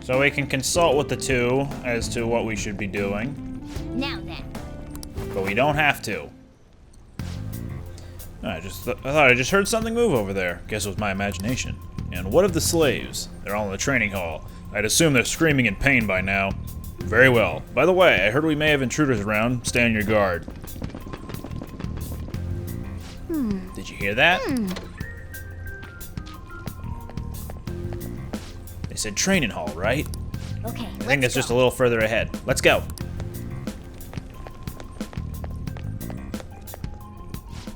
So we can consult with the two as to what we should be doing. Now then. But we don't have to. I thought I just heard something move over there. Guess it was my imagination. And what of the slaves? They're all in the training hall. I'd assume they're screaming in pain by now. Very well. By the way, I heard we may have intruders around. Stay on your guard. Did you hear that? They said training hall, right? Okay, I think it's just a little further ahead. Let's go.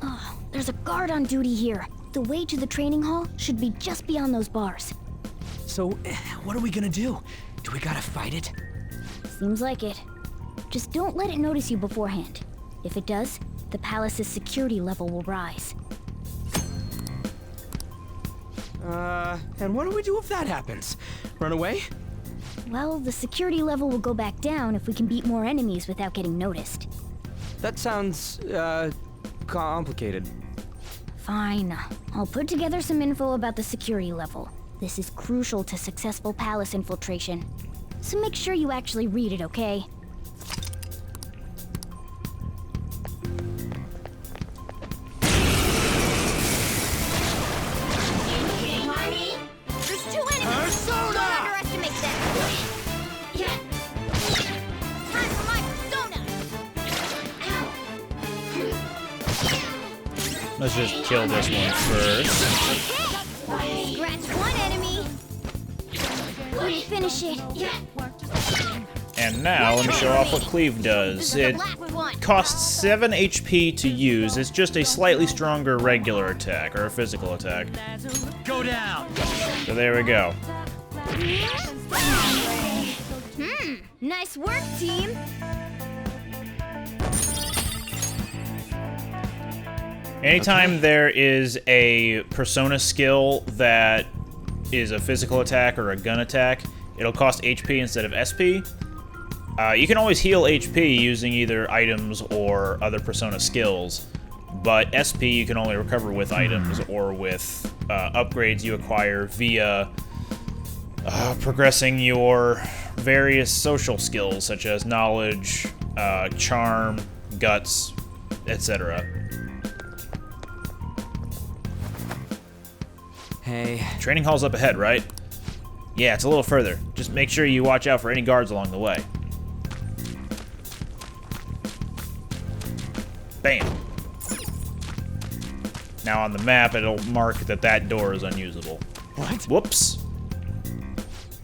Oh, there's a guard on duty here. The way to the training hall should be just beyond those bars. So, what are we gonna do? Do we gotta fight it? Seems like it. Just don't let it notice you beforehand. If it does, the palace's security level will rise. And what do we do if that happens? Run away? Well, the security level will go back down if we can beat more enemies without getting noticed. That sounds, complicated. Fine. I'll put together some info about the security level. This is crucial to successful palace infiltration. So make sure you actually read it, okay? There's two enemies! Persona! Don't underestimate them! Time for my persona! Let's just kill this one first. Scratch one enemy! Couldn't finish it! And now, let me show off what Cleave does. It costs 7 HP to use. It's just a slightly stronger regular attack, or a physical attack. Go down! So there we go. Nice work, team! Anytime there is a persona skill that is a physical attack or a gun attack, it'll cost HP instead of SP. You can always heal HP using either items or other persona skills, but SP you can only recover with items or with upgrades you acquire via progressing your various social skills such as knowledge, charm, guts, etc. Hey. Training hall's up ahead, right? Yeah, it's a little further. Just make sure you watch out for any guards along the way. Bam. Now on the map, it'll mark that that door is unusable. What? Whoops.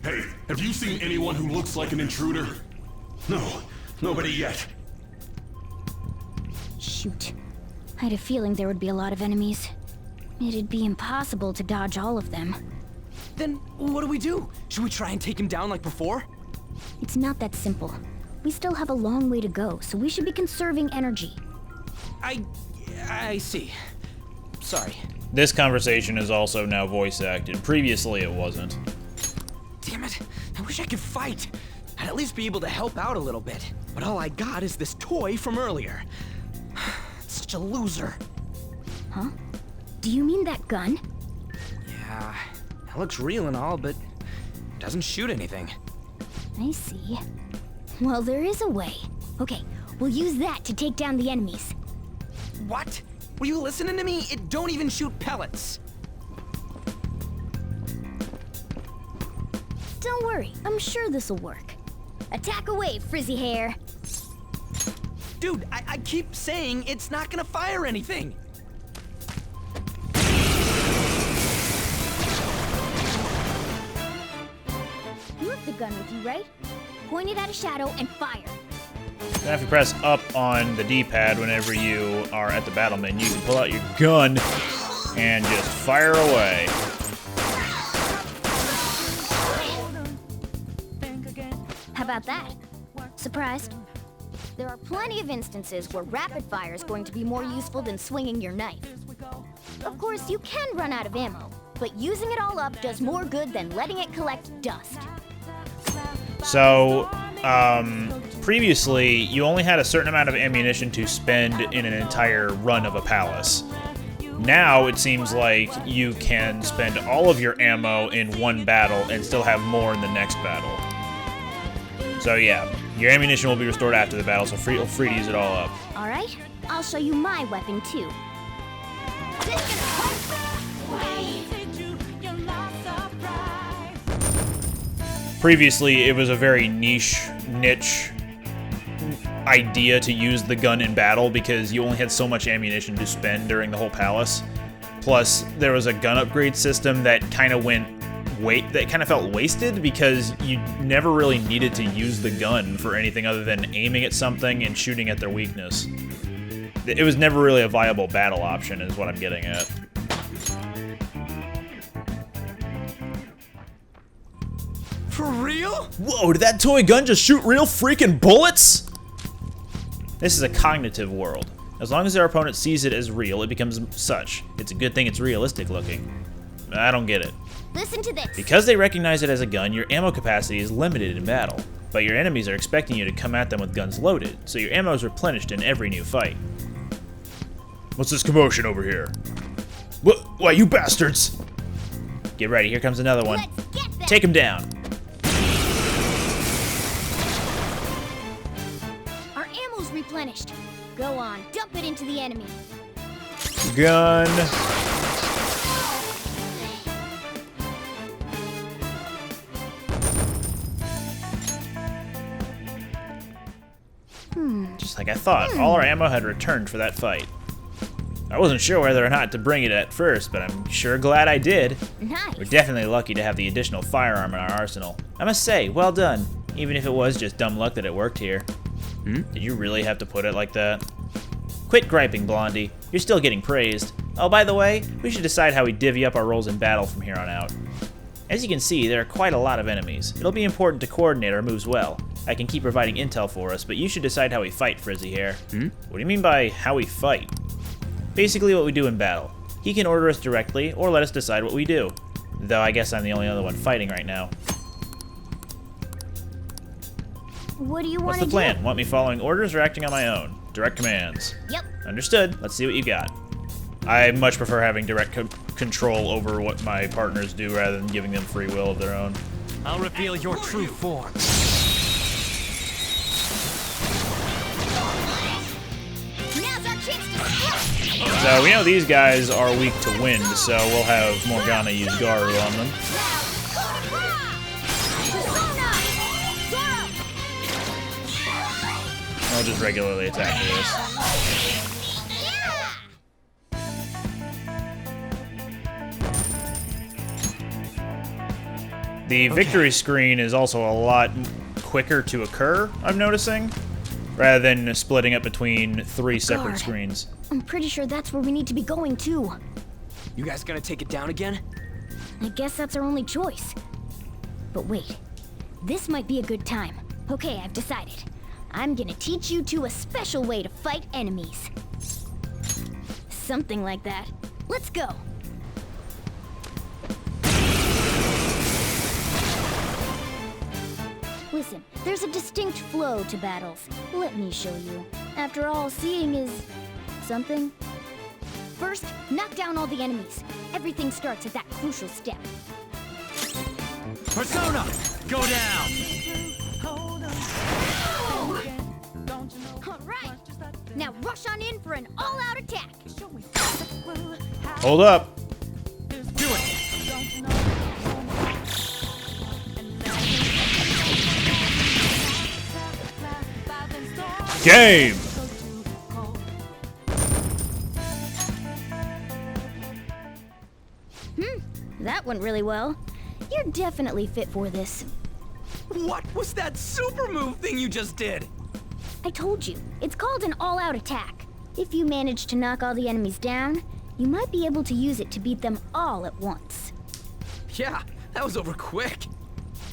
Hey, have you seen anyone who looks like an intruder? No, nobody yet. Shoot. I had a feeling there would be a lot of enemies. It'd be impossible to dodge all of them. Then what do we do? Should we try and take him down like before? It's not that simple. We still have a long way to go, so we should be conserving energy. I see. Sorry. This conversation is also now voice acted. Previously, it wasn't. Damn it. I wish I could fight. I'd at least be able to help out a little bit. But all I got is this toy from earlier. Such a loser. Huh? Do you mean that gun? Yeah, it looks real and all, but doesn't shoot anything. I see. Well, there is a way. Okay, we'll use that to take down the enemies. What? Were you listening to me? It don't even shoot pellets. Don't worry, I'm sure this'll work. Attack away, frizzy hair. Dude, I keep saying it's not gonna fire anything. You have the gun with you, right? Point it at a shadow and fire. You have to press up on the D-pad whenever you are at the battle menu. You can pull out your gun and just fire away. How about that? Surprised? There are plenty of instances where rapid fire is going to be more useful than swinging your knife. Of course, you can run out of ammo, but using it all up does more good than letting it collect dust. So, previously, you only had a certain amount of ammunition to spend in an entire run of a palace. Now it seems like you can spend all of your ammo in one battle and still have more in the next battle. So yeah, your ammunition will be restored after the battle, so feel free to use it all up. All right, I'll show you my weapon too. Previously, it was a very niche idea to use the gun in battle because you only had so much ammunition to spend during the whole palace. Plus, there was a gun upgrade system that kind of felt wasted because you never really needed to use the gun for anything other than aiming at something and shooting at their weakness. It was never really a viable battle option, is what I'm getting at. For real? Whoa, did that toy gun just shoot real freaking bullets? This is a cognitive world. As long as our opponent sees it as real, it becomes such. It's a good thing it's realistic looking. I don't get it. Listen to this. Because they recognize it as a gun, your ammo capacity is limited in battle. But your enemies are expecting you to come at them with guns loaded, so your ammo is replenished in every new fight. What's this commotion over here? Why, you bastards! Get ready, here comes another one. Let's get them. Take him down. Our ammo's replenished. Go on, dump it into the enemy. Gun. Just like I thought, all our ammo had returned for that fight. I wasn't sure whether or not to bring it at first, but I'm sure glad I did. Nice. We're definitely lucky to have the additional firearm in our arsenal. I must say, well done, even if it was just dumb luck that it worked here. Did you really have to put it like that? Quit griping, Blondie. You're still getting praised. Oh, by the way, we should decide how we divvy up our roles in battle from here on out. As you can see, there are quite a lot of enemies. It'll be important to coordinate our moves well. I can keep providing intel for us, but you should decide how we fight, Frizzy Hair. What do you mean by how we fight? Basically what we do in battle. He can order us directly, or let us decide what we do. Though I guess I'm the only other one fighting right now. What do you want What's to the do? plan? Want me following orders or acting on my own? Direct commands. Yep. Understood. Let's see what you got. I much prefer having direct control over what my partners do rather than giving them free will of their own. I'll reveal your true form. Now's our chance to strike. So we know these guys are weak to wind, so we'll have Morgana use Garu on them. I'll just regularly attack for this. The victory screen is also a lot quicker to occur, I'm noticing, rather than splitting up between 3 separate Guard. screens. I'm pretty sure that's where we need to be going too. You guys gonna take it down again? I guess that's our only choice. But wait, this might be a good time. Okay, I've decided. I'm gonna teach you two a special way to fight enemies. Something like that. Let's go. Listen, there's a distinct flow to battles. Let me show you. After all, seeing is something. First, knock down all the enemies. Everything starts at that crucial step. Persona, go down. All right. Now rush on in for an all-out attack. Hold up. Do it. Game! That went really well. You're definitely fit for this. What was that super move thing you just did? I told you, it's called an all-out attack. If you manage to knock all the enemies down, you might be able to use it to beat them all at once. Yeah, that was over quick.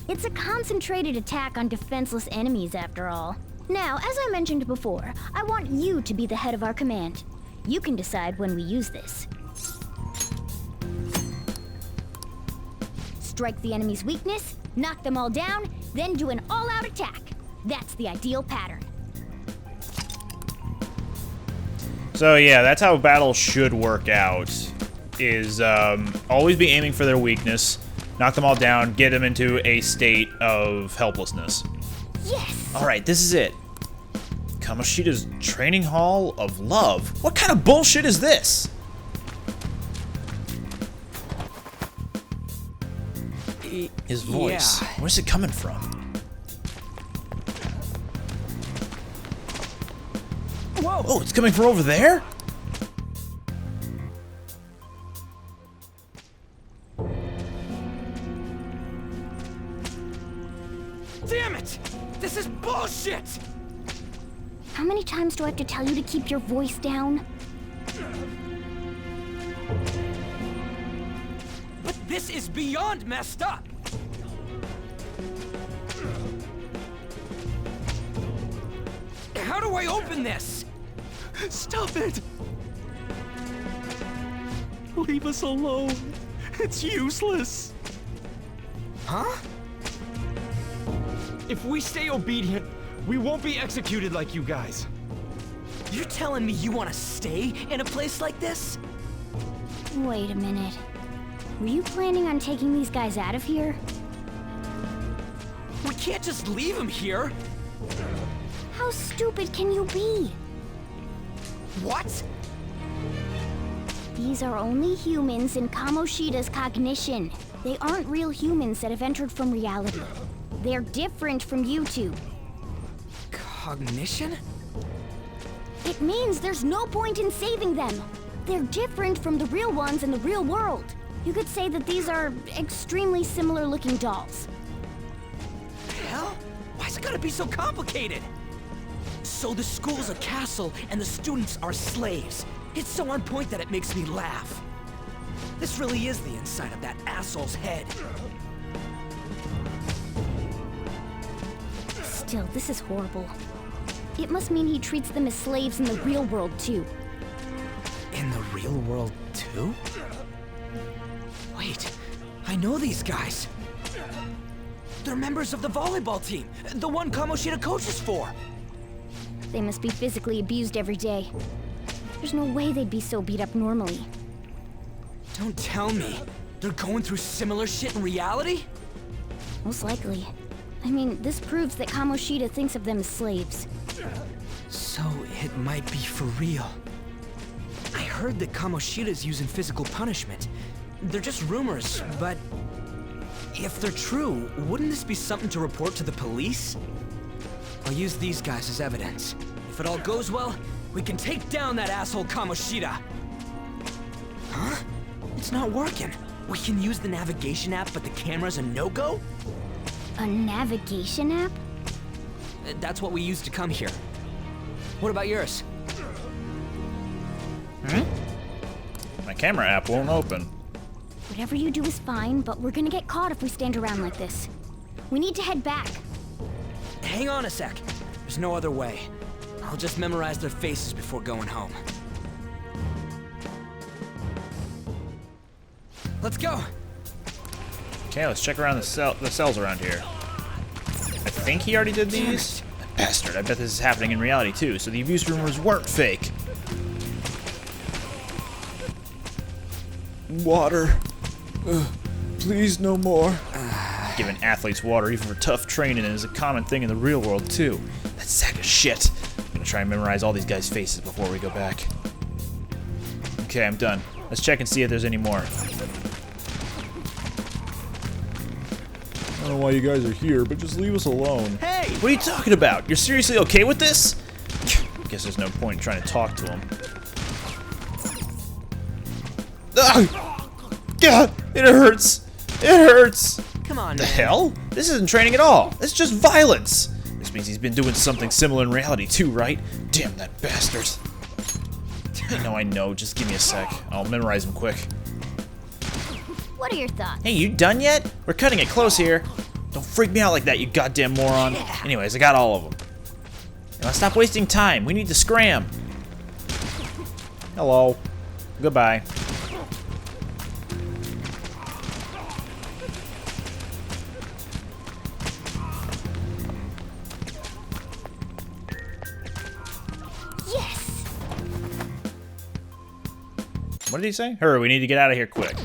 It's a concentrated attack on defenseless enemies, after all. Now, as I mentioned before, I want you to be the head of our command. You can decide when we use this. Strike the enemy's weakness, knock them all down, then do an all-out attack. That's the ideal pattern. So yeah, that's how battle should work out. Is always be aiming for their weakness, knock them all down, get them into a state of helplessness. Yes! Alright, this is it. Kamoshida's Training Hall of Love? What kind of bullshit is this? His voice. Yeah. Where's it coming from? Whoa! Oh, it's coming from over there? Damn it! This is bullshit! How many times do I have to tell you to keep your voice down? But this is beyond messed up! How do I open this? Stop it! Leave us alone. It's useless. Huh? If we stay obedient, we won't be executed like you guys. You're telling me you want to stay in a place like this? Wait a minute. Were you planning on taking these guys out of here? We can't just leave them here! How stupid can you be? What? These are only humans in Kamoshida's cognition. They aren't real humans that have entered from reality. They're different from you two. Cognition? It means there's no point in saving them. They're different from the real ones in the real world. You could say that these are extremely similar looking dolls. Hell? Why's it gotta be so complicated? So the school's a castle and the students are slaves. It's so on point that it makes me laugh. This really is the inside of that asshole's head. Still, this is horrible. It must mean he treats them as slaves in the real world too. In the real world, too? Wait, I know these guys. They're members of the volleyball team, the one Kamoshida coaches for. They must be physically abused every day. There's no way they'd be so beat up normally. Don't tell me. They're going through similar shit in reality? Most likely. I mean, this proves that Kamoshida thinks of them as slaves. So it might be for real. I heard that Kamoshida's using physical punishment. They're just rumors, but if they're true, wouldn't this be something to report to the police? I'll use these guys as evidence. If it all goes well, we can take down that asshole Kamoshida. Huh? It's not working. We can use the navigation app, but the camera's a no-go? A navigation app? That's what we used to come here. What about yours? My camera app won't open. Whatever you do is fine, but we're gonna get caught if we stand around like this. We need to head back. Hang on a sec. There's no other way. I'll just memorize their faces before going home. Let's go! Okay, let's check around the cells around here. I think he already did these. Bastard, I bet this is happening in reality too, so the abuse rumors weren't fake. Water. Please, no more. Giving athletes water even for tough training is a common thing in the real world too. That sack of shit. I'm gonna try and memorize all these guys' faces before we go back. Okay, I'm done. Let's check and see if there's any more. I don't know why you guys are here, but just leave us alone. Hey! What are you talking about? You're seriously okay with this? Guess there's no point in trying to talk to him. God, it hurts. It hurts. Come on, The man. hell? This isn't training at all. It's just violence. This means he's been doing something similar in reality too, right? Damn that bastard. I know. Just give me a sec. I'll memorize him quick. What are your thoughts? Hey, you done yet? We're cutting it close here. Don't freak me out like that, you goddamn moron. Anyways, I got all of them. Now stop wasting time. We need to scram. Hello. Goodbye. Yes! What did he say? Hurry, we need to get out of here quick.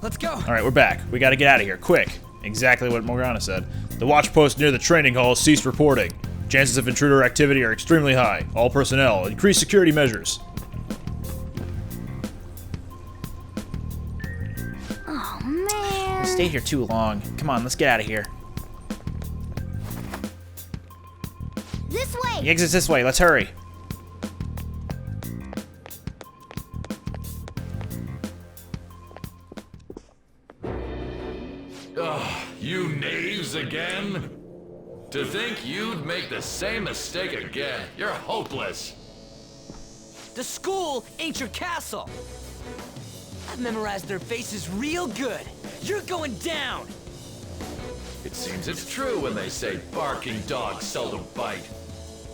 Let's go. Alright, we're back. We gotta get out of here, quick. Exactly what Morgana said. The watch post near the training hall ceased reporting. Chances of intruder activity are extremely high. All personnel, increase security measures. Oh, man. We stayed here too long. Come on, let's get out of here. This way! The exit's this way, let's hurry. You knaves again? To think you'd make the same mistake again. You're hopeless. The school ain't your castle. I've memorized their faces real good. You're going down. It seems it's true when they say barking dogs seldom bite.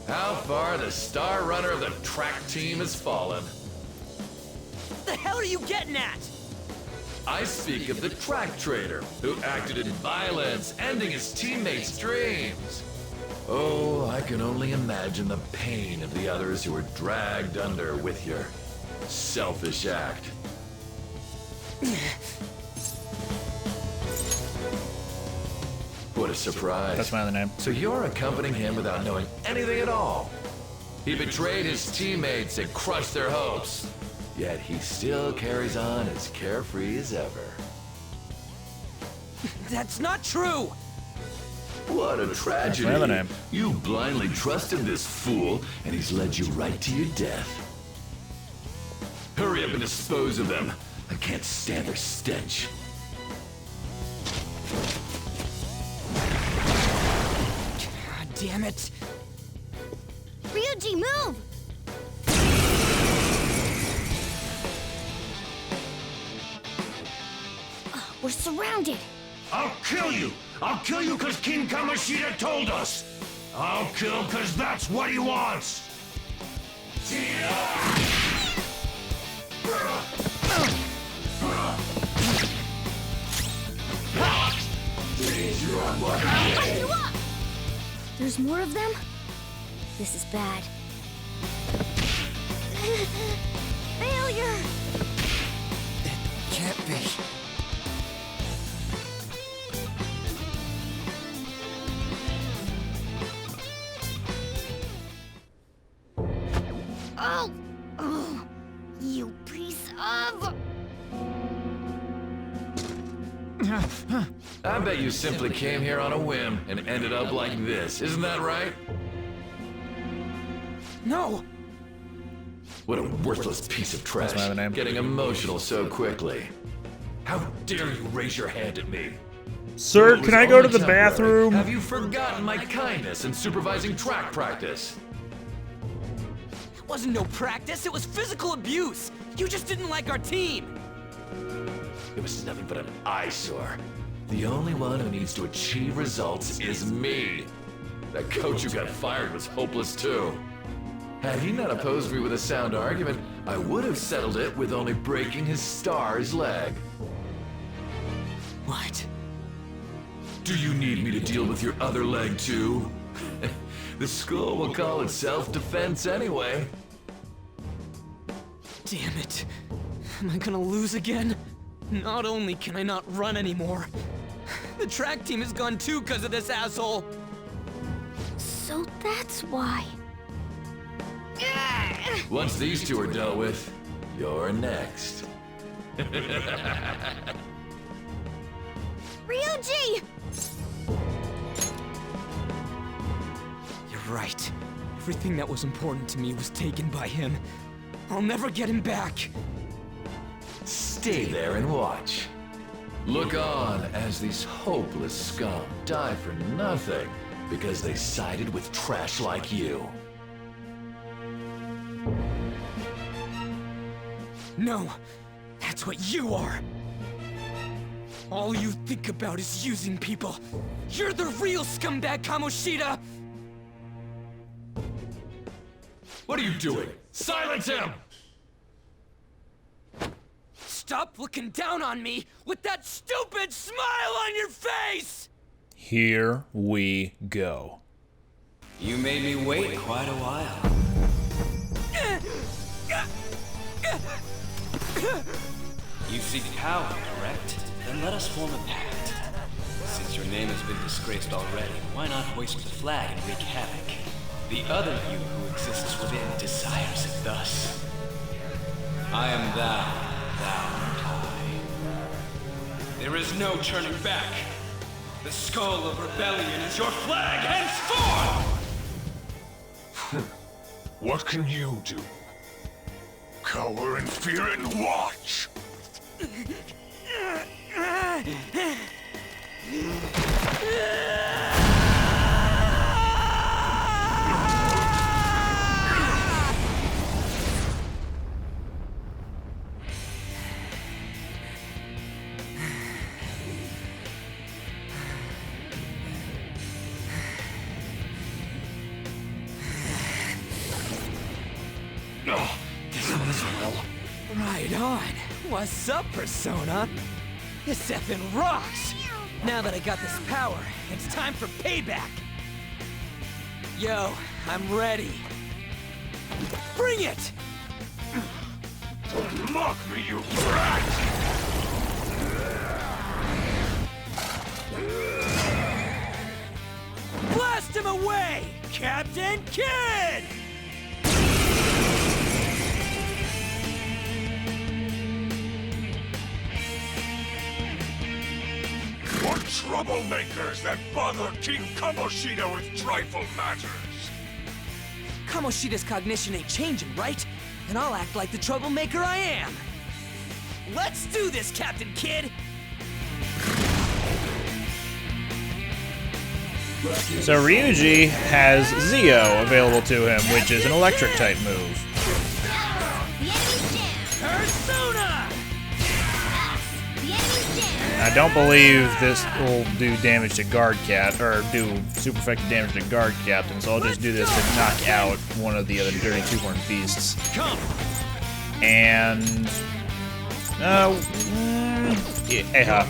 How far the star runner of the track team has fallen. What the hell are you getting at? I speak of the track trader, who acted in violence, ending his teammates' dreams. Oh, I can only imagine the pain of the others who were dragged under with your selfish act. What a surprise. That's my other name. So you're accompanying him without knowing anything at all. He betrayed his teammates and crushed their hopes. Yet he still carries on as carefree as ever. That's not true. What a tragedy. my other name. You blindly trusted this fool, and he's led you right to your death. Hurry up and dispose of them. I can't stand their stench. God damn it. Ryuji, move! We're surrounded. I'll kill you! I'll kill you because King Kamoshida told us! I'll kill because that's what he wants! I'll light you up! There's more of them? This is bad. Failure! Can't be. Oh! Oh! You piece of... I bet you simply came here on a whim and ended up like this. Isn't that right? No. What a worthless piece of trash. my other name. Getting emotional so quickly. How dare you raise your hand at me? Sir, It was can I go to only the temporary. bathroom? Have you forgotten my kindness in supervising track practice? It wasn't no practice, it was physical abuse. You just didn't like our team. It was nothing but an eyesore. The only one who needs to achieve results is me. That coach who got fired was hopeless too. Had he not opposed me with a sound argument, I would have settled it with only breaking his star's leg. What? Do you need me to deal with your other leg too? The school will call it self-defense anyway. Damn it. Am I gonna lose again? Not only can I not run anymore, the track team is gone too because of this asshole. So that's why. Once these two are dealt with, you're next. Ryuji! You're right. Everything that was important to me was taken by him. I'll never get him back. Stay there and watch. Look on as these hopeless scum die for nothing because they sided with trash like you. No, that's what you are. All you think about is using people. You're the real scumbag, Kamoshida! What are you doing? Silence him! Stop looking down on me with that stupid smile on your face! Here we go. You made me wait quite a while. You seek power, correct? Then let us form a pact. Since your name has been disgraced already, why not hoist the flag and wreak havoc? The other you who exists within desires it thus. I am thou, thou art I. There is no turning back. The skull of rebellion is your flag henceforth! What can you do? Cower in fear and watch! Right on. What's up, Persona? This effing rocks! Now that I got this power, it's time for payback! Yo, I'm ready. Bring it! Don't mock me, you brat! Blast him away, Captain Kidd! What troublemakers that bother King Kamoshida with trifle matters? Kamoshida's cognition ain't changing, right? And I'll act like the troublemaker I am. Let's do this, Captain Kidd! So Ryuji has Zio available to him, which is an electric type move. Persona! I don't believe this will do damage to Guard Cat, or do super effective damage to Guard Captain, so I'll just do this to knock out one of the other dirty two-horned beasts. Come! And... yeah,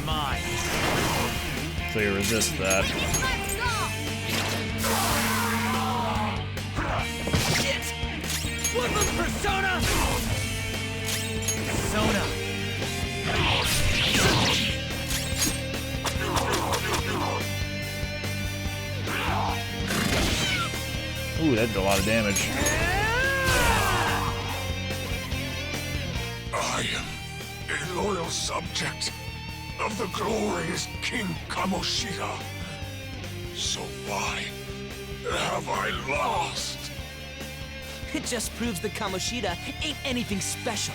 so you resist that. Shit! Flip him, Persona! Persona! Ooh, that did a lot of damage. I am a loyal subject of the glorious King Kamoshida. So why have I lost? It just proves that Kamoshida ain't anything special.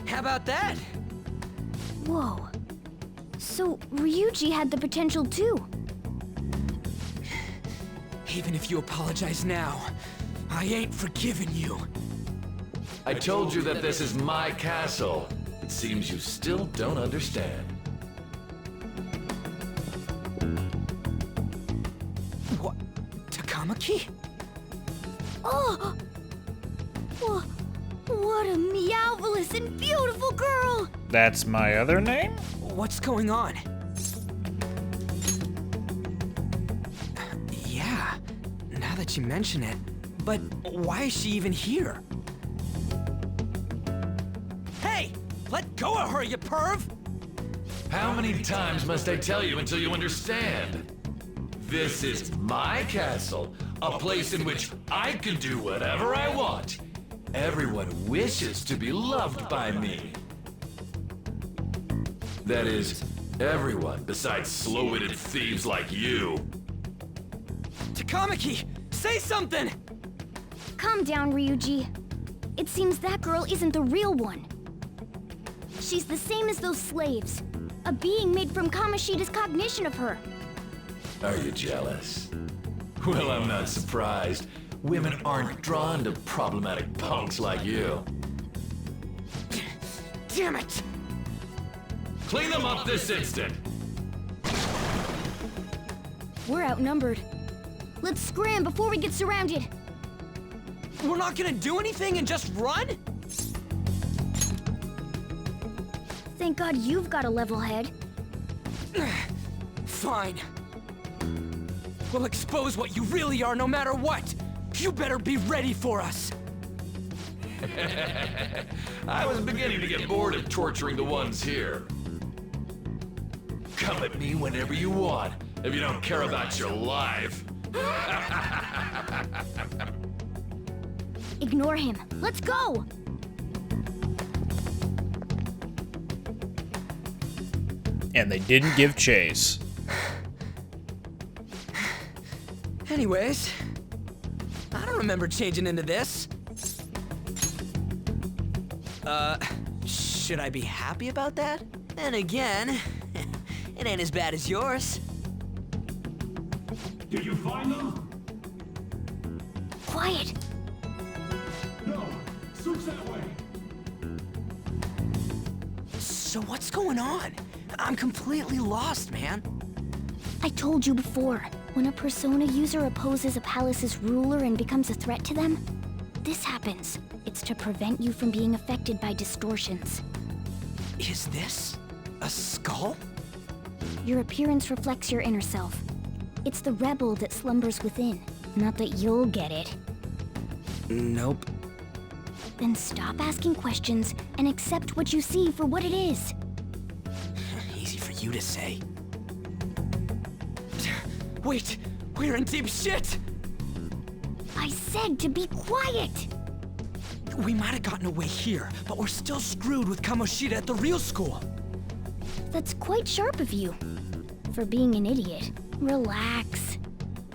How about that? Whoa. So, Ryuji had the potential too. Even if you apologize now, I ain't forgiving you. I told you that this is my castle. It seems you still don't understand. What? Takamaki? Oh! What a meowvelous and beautiful girl! That's my other name? What's going on? Yeah, now that you mention it. But why is she even here? Hey! Let go of her, you perv! How many times must I tell you until you understand? This is my castle, a place in which I can do whatever I want. Everyone wishes to be loved by me. That is, everyone besides slow-witted thieves like you. Takamaki, say something! Calm down, Ryuji. It seems that girl isn't the real one. She's the same as those slaves. A being made from Kamoshida's cognition of her. Are you jealous? Well, I'm not surprised. Women aren't drawn to problematic punks like you. Damn it! Clean them up this instant! We're outnumbered. Let's scram before we get surrounded. We're not gonna do anything and just run? Thank God you've got a level head. Fine. We'll expose what you really are no matter what. You better be ready for us. I was beginning to get bored of torturing the ones here. Come at me whenever you want, if you don't care about your life. Ignore him. Let's go! And they didn't give chase. Anyways, I don't remember changing into this. Should I be happy about that? Then again, it ain't as bad as yours. Did you find them? Quiet! No. Soup's that way. So what's going on? I'm completely lost, man. I told you before, when a Persona user opposes a palace's ruler and becomes a threat to them, this happens. It's to prevent you from being affected by distortions. Is this a skull? Your appearance reflects your inner self. It's the rebel that slumbers within. Not that you'll get it. Nope. Then stop asking questions and accept what you see for what it is. Easy for you to say. Wait, we're in deep shit! I said to be quiet! We might have gotten away here, but we're still screwed with Kamoshida at the real school. That's quite sharp of you. For being an idiot. Relax.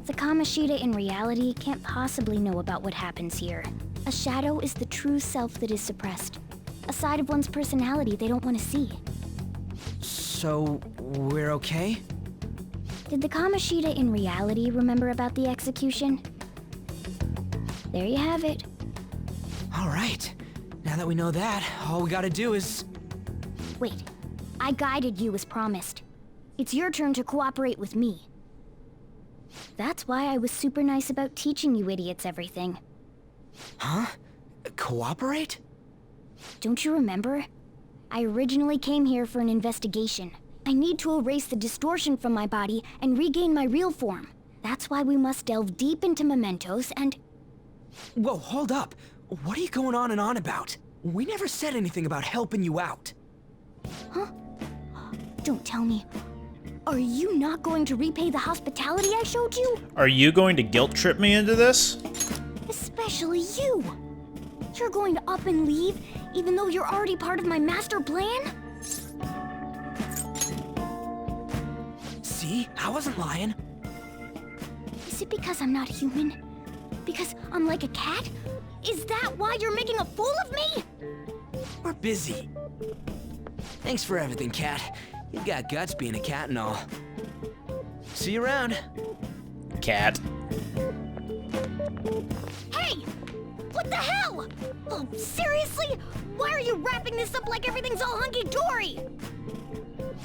The Kamoshida in reality can't possibly know about what happens here. A shadow is the true self that is suppressed. A side of one's personality they don't want to see. So, we're okay? Did the Kamoshida in reality remember about the execution? There you have it. All right. Now that we know that, all we gotta do is... Wait. I guided you as promised. It's your turn to cooperate with me. That's why I was super nice about teaching you idiots everything. Huh? Cooperate? Don't you remember? I originally came here for an investigation. I need to erase the distortion from my body and regain my real form. That's why we must delve deep into mementos and... Whoa, hold up. What are you going on and on about? We never said anything about helping you out. Huh? Don't tell me. Are you not going to repay the hospitality I showed you? Are you going to guilt trip me into this? Especially you. You're going to up and leave, even though you're already part of my master plan? See? I wasn't lying. Is it because I'm not human? Because I'm like a cat? Is that why you're making a fool of me? We're busy. Thanks for everything, Cat. You've got guts being a cat and all. See you around. Cat. Hey! What the hell? Oh, seriously? Why are you wrapping this up like everything's all hunky-dory?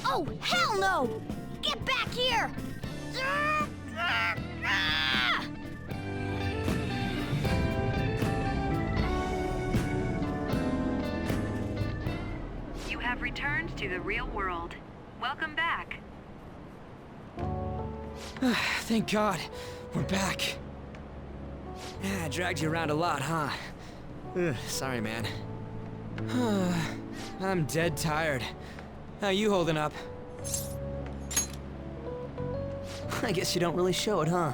Oh, hell no! Get back here! You have returned to the real world. Welcome back. Thank God. We're back. Yeah, I dragged you around a lot, huh? Sorry, man. I'm dead tired. How you holding up? I guess you don't really show it, huh?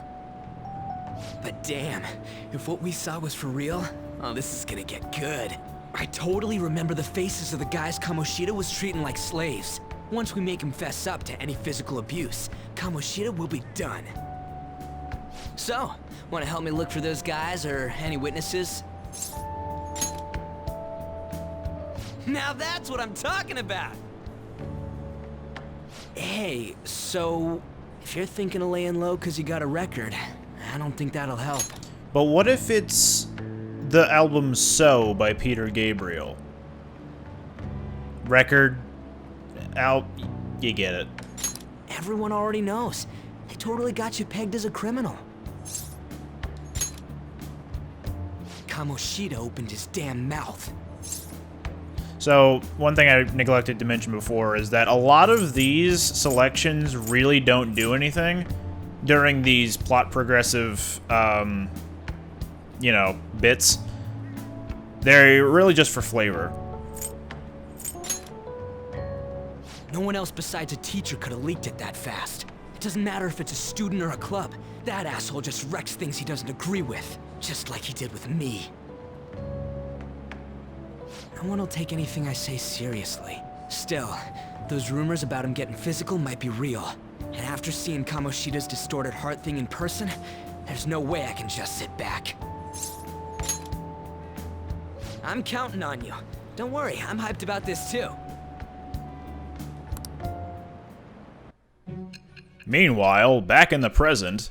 But damn, if what we saw was for real, oh, this is gonna get good. I totally remember the faces of the guys Kamoshida was treating like slaves. Once we make him fess up to any physical abuse, Kamoshida will be done. So, wanna help me look for those guys or any witnesses? Now that's what I'm talking about! Hey, so if you're thinking of laying low because you got a record, I don't think that'll help. But what if it's the album So by Peter Gabriel? Record out, you get it. Everyone already knows. They totally got you pegged as a criminal. Kamoshida opened his damn mouth. So, one thing I neglected to mention before is that a lot of these selections really don't do anything during these plot progressive, you know, bits. They're really just for flavor. No one else besides a teacher could have leaked it that fast. It doesn't matter if it's a student or a club. That asshole just wrecks things he doesn't agree with, just like he did with me. No one will take anything I say seriously. Still, those rumors about him getting physical might be real. And after seeing Kamoshida's distorted heart thing in person, there's no way I can just sit back. I'm counting on you. Don't worry, I'm hyped about this too. Meanwhile, back in the present...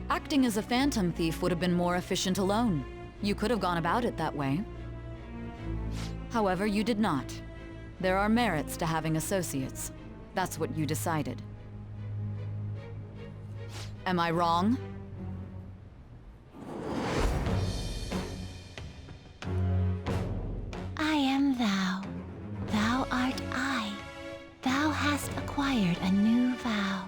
Acting as a phantom thief would have been more efficient alone. You could have gone about it that way. However, you did not. There are merits to having associates. That's what you decided. Am I wrong? I am thou. Thou art I. Thou hast acquired a new vow.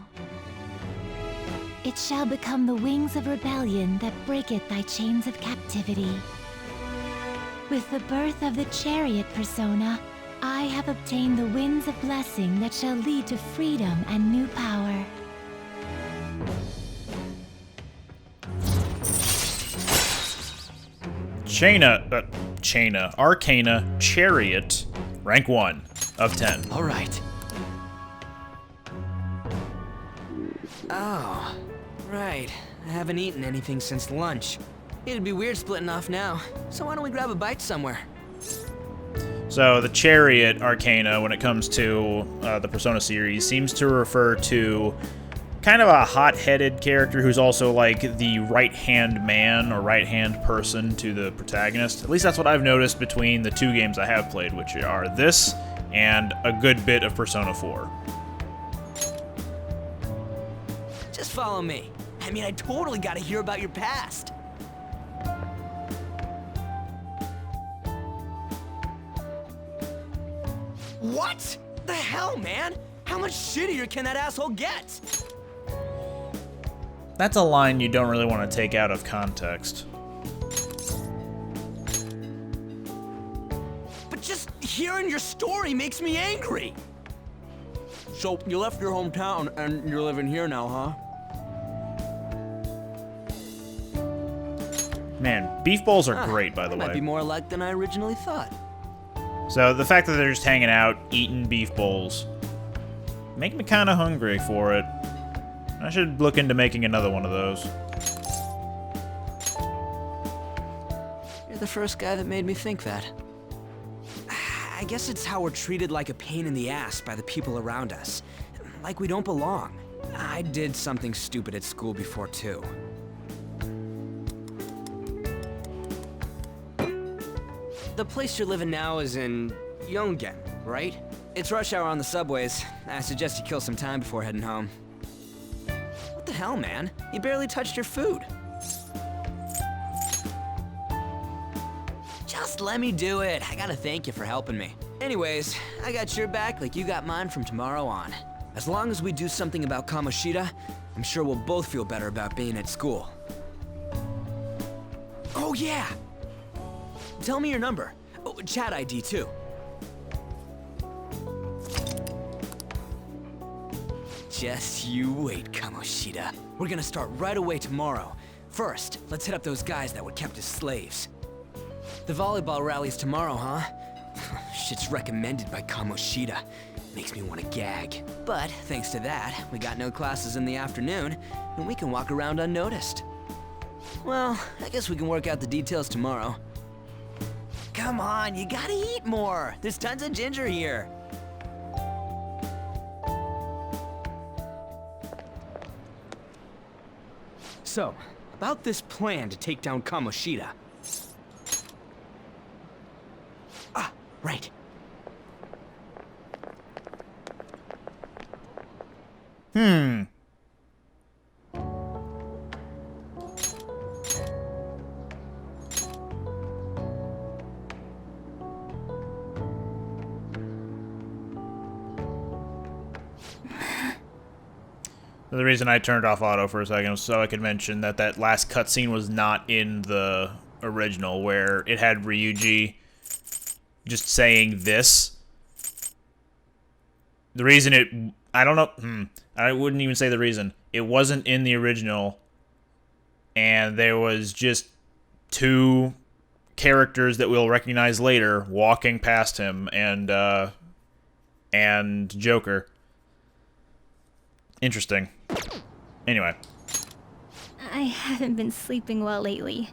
It shall become the wings of rebellion that breaketh thy chains of captivity. With the birth of the chariot persona, I have obtained the winds of blessing that shall lead to freedom and new power. Arcana, Chariot, rank 1 of 10. All right. Oh, right. I haven't eaten anything since lunch. It'd be weird splitting off now, so why don't we grab a bite somewhere? So the Chariot Arcana, when it comes to the Persona series, seems to refer to kind of a hot-headed character who's also like the right-hand man or right-hand person to the protagonist. At least that's what I've noticed between the 2 games I have played, which are this and a good bit of Persona 4. Just follow me. I mean, I totally gotta hear about your past. What? The hell, man? How much shittier can that asshole get? That's a line you don't really want to take out of context. But just hearing your story makes me angry. So, you left your hometown and you're living here now, huh? Man, beef bowls are great, by the Might be way. more alike than I originally thought. So the fact that they're just hanging out, eating beef bowls, make me kind of hungry for it. I should look into making another one of those. You're the first guy that made me think that. I guess it's how we're treated like a pain in the ass by the people around us. Like we don't belong. I did something stupid at school before, too. The place you're living now is in Yongen, right? It's rush hour on the subways. I suggest you kill some time before heading home. What the hell, man? You barely touched your food. Just let me do it. I gotta thank you for helping me. Anyways, I got your back like you got mine from tomorrow on. As long as we do something about Kamoshida, I'm sure we'll both feel better about being at school. Oh yeah! Tell me your number. Oh, chat ID too. Just you wait, Kamoshida. We're gonna start right away tomorrow. First, let's hit up those guys that were kept as slaves. The volleyball rally's tomorrow, huh? Shit's recommended by Kamoshida. Makes me want to gag. But thanks to that, we got no classes in the afternoon, and we can walk around unnoticed. Well, I guess we can work out the details tomorrow. Come on, you gotta eat more. There's tons of ginger here. So, about this plan to take down Kamoshida. Right. The reason I turned off auto for a second was so I could mention that that last cutscene was not in the original, where it had Ryuji just saying this. The reason it... I don't know... I wouldn't even say the reason. It wasn't in the original, and there was just two characters that we'll recognize later walking past him, and Joker. Interesting. Anyway. I haven't been sleeping well lately.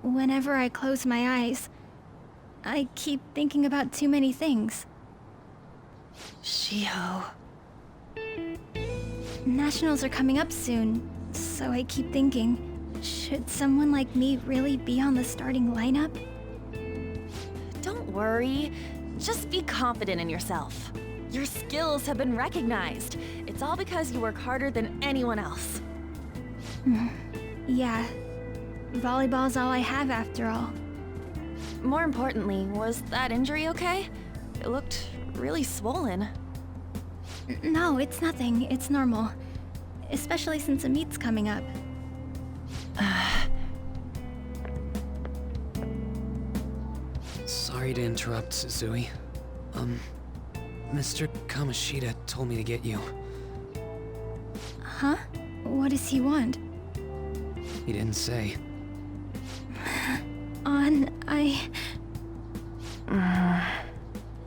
Whenever I close my eyes, I keep thinking about too many things. Shiho. Nationals are coming up soon, so I keep thinking, should someone like me really be on the starting lineup? Don't worry. Just be confident in yourself. Your skills have been recognized. It's all because you work harder than anyone else. Yeah. Volleyball's all I have after all. More importantly, was that injury okay? It looked really swollen. No, it's nothing. It's normal. Especially since a meet's coming up. Sorry to interrupt, Suzui. Mr. Kamoshida told me to get you. Huh? What does he want? He didn't say.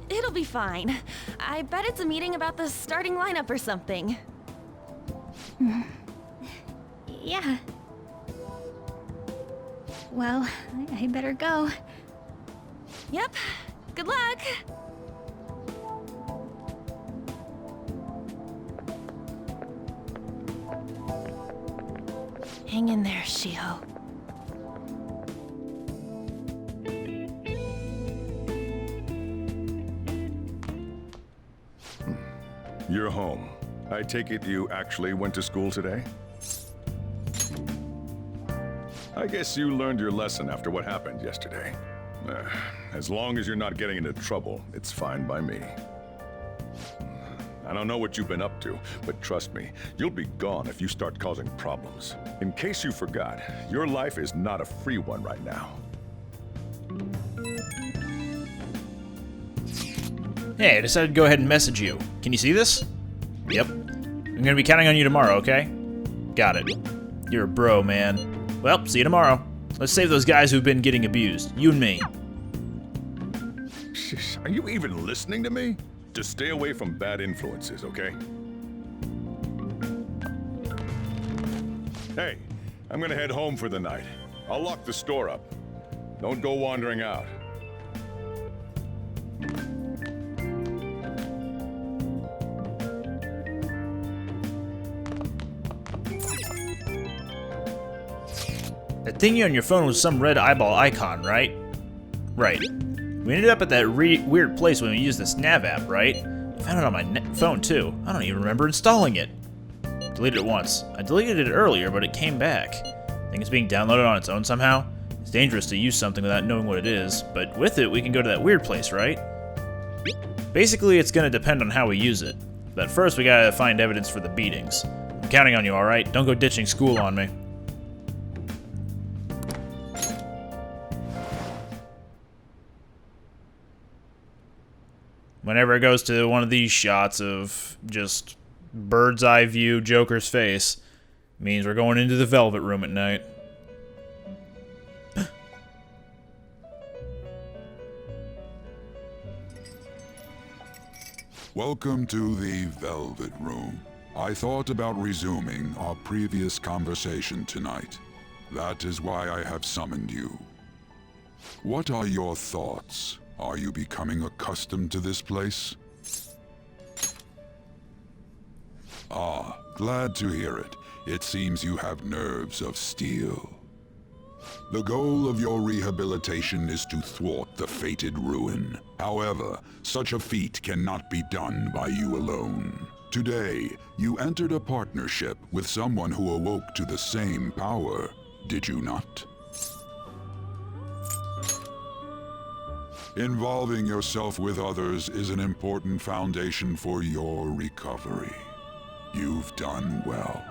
It'll be fine. I bet it's a meeting about the starting lineup or something. Yeah. Well, I better go. Yep. Good luck! Hang in there, Shiho. You're home. I take it you actually went to school today? I guess you learned your lesson after what happened yesterday. As long as you're not getting into trouble, it's fine by me. I don't know what you've been up to, but trust me, you'll be gone if you start causing problems. In case you forgot, your life is not a free one right now. Hey, I decided to go ahead and message you. Can you see this? Yep. I'm gonna be counting on you tomorrow, okay? Got it. You're a bro, man. Well, see you tomorrow. Let's save those guys who've been getting abused. You and me. Are you even listening to me? Just stay away from bad influences, okay? Hey, I'm gonna head home for the night. I'll lock the store up. Don't go wandering out. That thingy on your phone was some red eyeball icon, right? Right. We ended up at that weird place when we used this nav app, right? I found it on my phone too. I don't even remember installing it. Deleted it once. I deleted it earlier, but it came back. Think it's being downloaded on its own somehow? It's dangerous to use something without knowing what it is, but with it we can go to that weird place, right? Basically, it's gonna depend on how we use it. But first we gotta find evidence for the beatings. I'm counting on you, alright? Don't go ditching school on me. Whenever it goes to one of these shots of just bird's eye view Joker's face, means we're going into the Velvet Room at night. Welcome to the Velvet Room. I thought about resuming our previous conversation tonight. That is why I have summoned you. What are your thoughts? Are you becoming accustomed to this place? Ah, glad to hear it. It seems you have nerves of steel. The goal of your rehabilitation is to thwart the fated ruin. However, such a feat cannot be done by you alone. Today, you entered a partnership with someone who awoke to the same power, did you not? Involving yourself with others is an important foundation for your recovery. You've done well.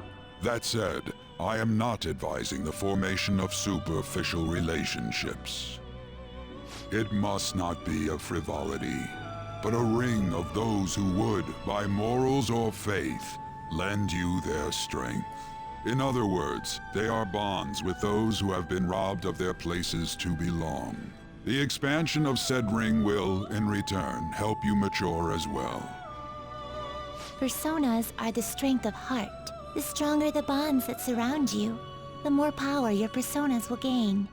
That said, I am not advising the formation of superficial relationships. It must not be a frivolity, but a ring of those who would, by morals or faith, lend you their strength. In other words, they are bonds with those who have been robbed of their places to belong. The expansion of said ring will, in return, help you mature as well. Personas are the strength of heart. The stronger the bonds that surround you, the more power your personas will gain.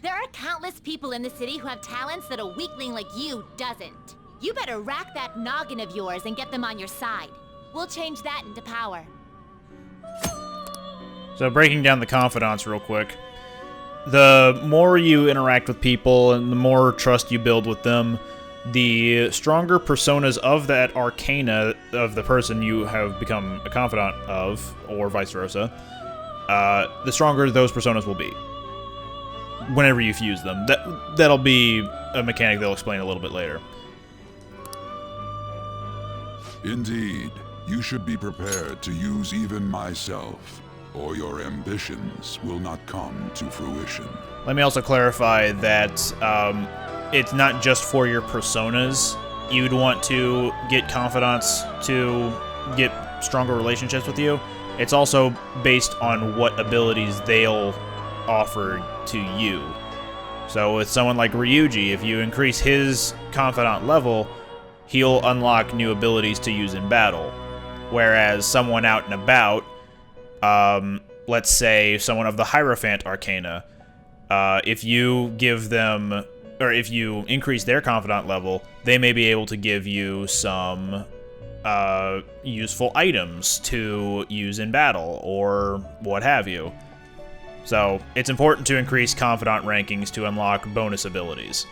There are countless people in the city who have talents that a weakling like you doesn't. You better rack that noggin of yours and get them on your side. We'll change that into power. So breaking down the confidants real quick. The more you interact with people and the more trust you build with them, the stronger personas of that arcana of the person you have become a confidant of, or vice versa, the stronger those personas will be whenever you fuse them. That'll be a mechanic they'll explain a little bit later. Indeed, you should be prepared to use even myself, or your ambitions will not come to fruition. Let me also clarify that it's not just for your personas. You'd want to get confidants to get stronger relationships with you. It's also based on what abilities they'll offer to you. So with someone like Ryuji, if you increase his confidant level, he'll unlock new abilities to use in battle. Whereas someone out and about, let's say someone of the Hierophant Arcana, if you give them, or if you increase their confidant level, they may be able to give you some useful items to use in battle, or what have you. So, it's important to increase confidant rankings to unlock bonus abilities.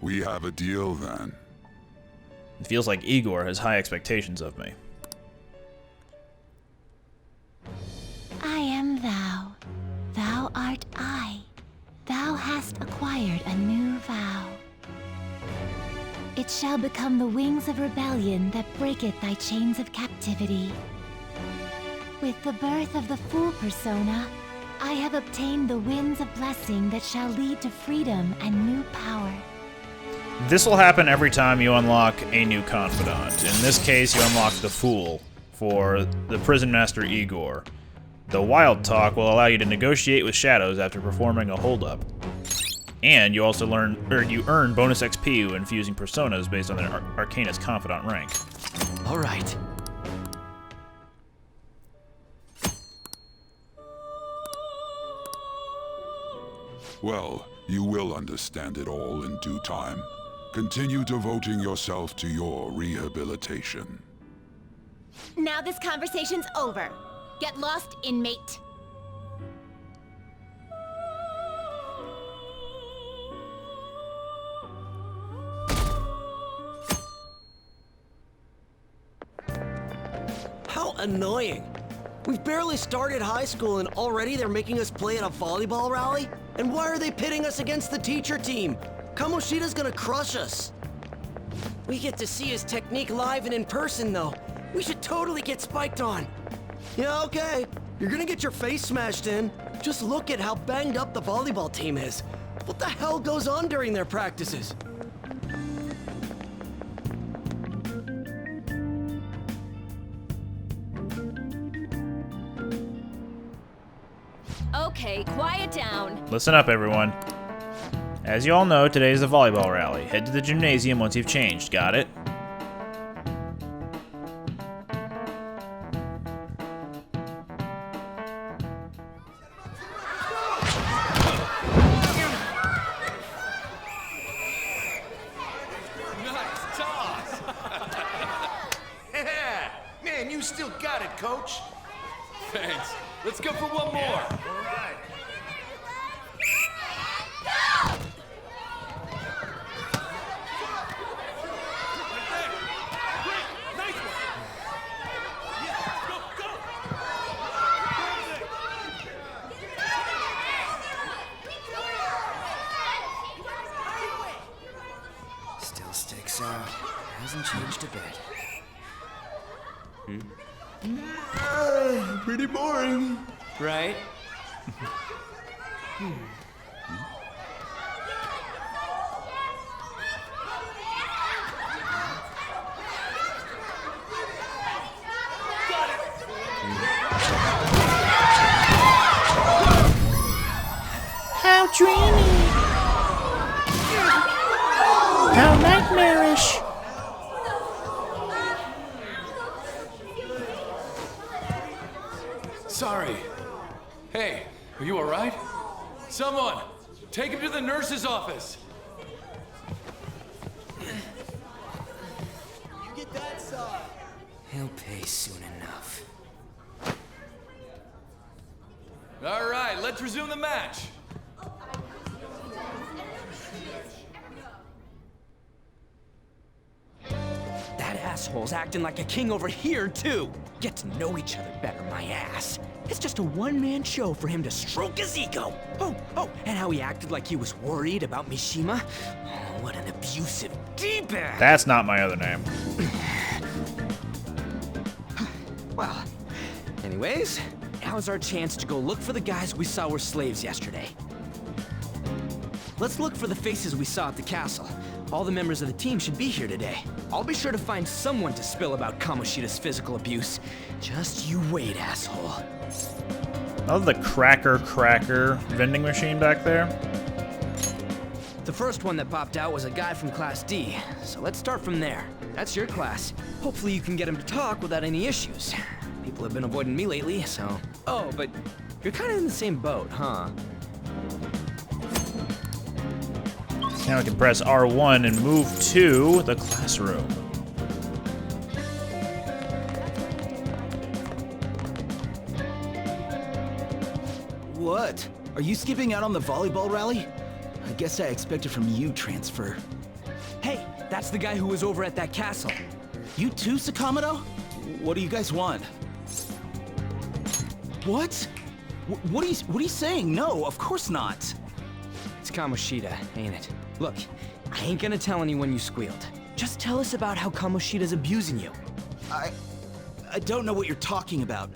We have a deal then. It feels like Igor has high expectations of me. I am thou. Thou art I. Thou hast acquired a new vow. It shall become the wings of rebellion that breaketh thy chains of captivity. With the birth of the Fool persona, I have obtained the winds of blessing that shall lead to freedom and new power. This will happen every time you unlock a new confidant. In this case, you unlock the Fool for the Prison Master Igor. The Wild Talk will allow you to negotiate with shadows after performing a holdup. And you also you earn bonus XP when fusing personas based on their Arcanist confidant rank. All right. Well, you will understand it all in due time. Continue devoting yourself to your rehabilitation. Now this conversation's over. Get lost, inmate. How annoying. We've barely started high school and already they're making us play at a volleyball rally? And why are they pitting us against the teacher team? Kamoshida's gonna crush us. We get to see his technique live and in person though. We should totally get spiked on. Yeah, okay. You're gonna get your face smashed in. Just look at how banged up the volleyball team is. What the hell goes on during their practices? Okay, quiet down. Listen up, everyone. As you all know, today is the volleyball rally. Head to the gymnasium once you've changed, got it? Nice toss! Yeah! Man, you still got it, coach. Thanks. Let's go for one more. All right. page to bed. Pretty boring. Right? How dreamy. How nightmarish. Sorry. Hey, are you alright? Someone, take him to the nurse's office. You get that side. He'll pay soon enough. Alright, let's resume the match. That asshole's acting like a king over here, too. Get to know each other better, my ass. It's just a one-man show for him to stroke his ego. Oh, and how he acted like he was worried about Mishima. Oh, what an abusive D-bag. That's not my other name. Well, anyways, now's our chance to go look for the guys we saw were slaves yesterday. Let's look for the faces we saw at the castle. All the members of the team should be here today. I'll be sure to find someone to spill about Kamoshida's physical abuse. Just you wait, asshole. Oh, the cracker vending machine back there. The first one that popped out was a guy from Class D, so let's start from there. That's your class. Hopefully you can get him to talk without any issues. People have been avoiding me lately, so... Oh, but you're kind of in the same boat, huh? Now we can press R1 and move to the classroom. What? Are you skipping out on the volleyball rally? I guess I expected from you, Transfer. Hey, that's the guy who was over at that castle. You too, Sakamoto? What do you guys want? What? What are you saying? No, of course not. It's Kamoshida, ain't it? Look, I ain't gonna tell anyone you squealed. Just tell us about how Kamoshida's abusing you. I don't know what you're talking about.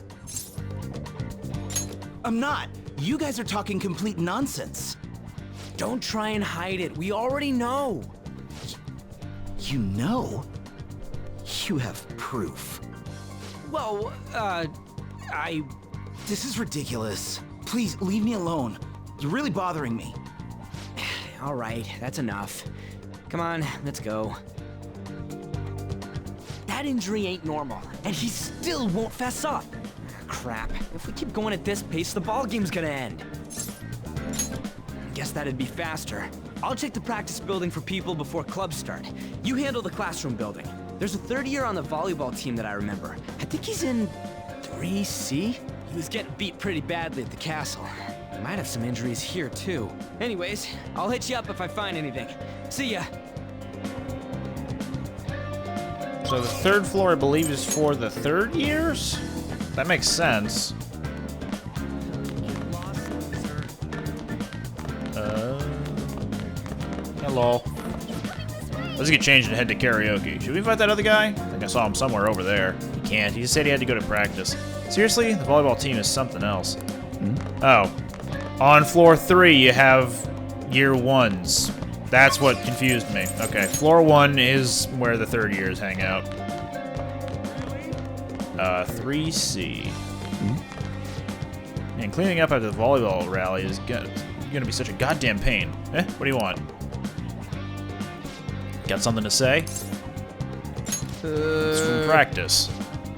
I'm not. You guys are talking complete nonsense. Don't try and hide it. We already know. You know? You have proof. Well, This is ridiculous. Please, leave me alone. You're really bothering me. All right, that's enough. Come on, let's go. That injury ain't normal, and he still won't fess up. Crap, if we keep going at this pace, the ballgame's gonna end. Guess that'd be faster. I'll check the practice building for people before clubs start. You handle the classroom building. There's a third year on the volleyball team that I remember. I think he's in 3C? He was getting beat pretty badly at the castle. He might have some injuries here, too. Anyways, I'll hit you up if I find anything. See ya! So the third floor, I believe, is for the third years? That makes sense. Hello. Let's get changed and head to karaoke. Should we invite that other guy? I think I saw him somewhere over there. He can't. He just said he had to go to practice. Seriously? The volleyball team is something else. Oh. On floor 3, you have year ones. That's what confused me. Okay, floor 1 is where the third years hang out. 3C. And cleaning up after the volleyball rally is gonna be such a goddamn pain. What do you want? Got something to say? It's from practice.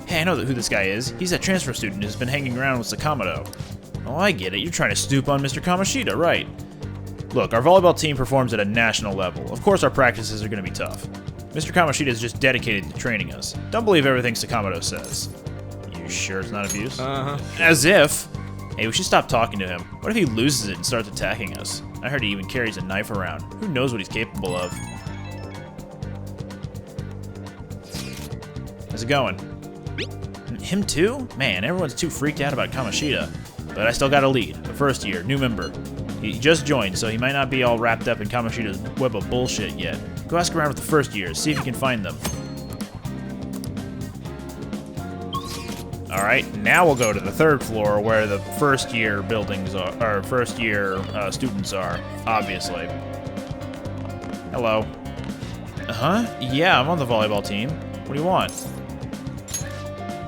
Hey, I know who this guy is. He's that transfer student who's been hanging around with Sakamoto. Oh, I get it. You're trying to stoop on Mr. Kamoshida, right? Look, our volleyball team performs at a national level. Of course our practices are going to be tough. Mr. Kamoshida is just dedicated to training us. Don't believe everything Sakamoto says. You sure it's not abuse? As if. Hey, we should stop talking to him. What if he loses it and starts attacking us? I heard he even carries a knife around. Who knows what he's capable of? How's it going? Him too? Man, everyone's too freaked out about Kamoshida. But I still got a lead. The first year, new member. He just joined, so he might not be all wrapped up in Kamoshida's web of bullshit yet. Go ask around with the first years, see if you can find them. Alright, now we'll go to the 3rd floor where the first year buildings are, or first year students are, obviously. Hello. Huh? Yeah, I'm on the volleyball team. What do you want?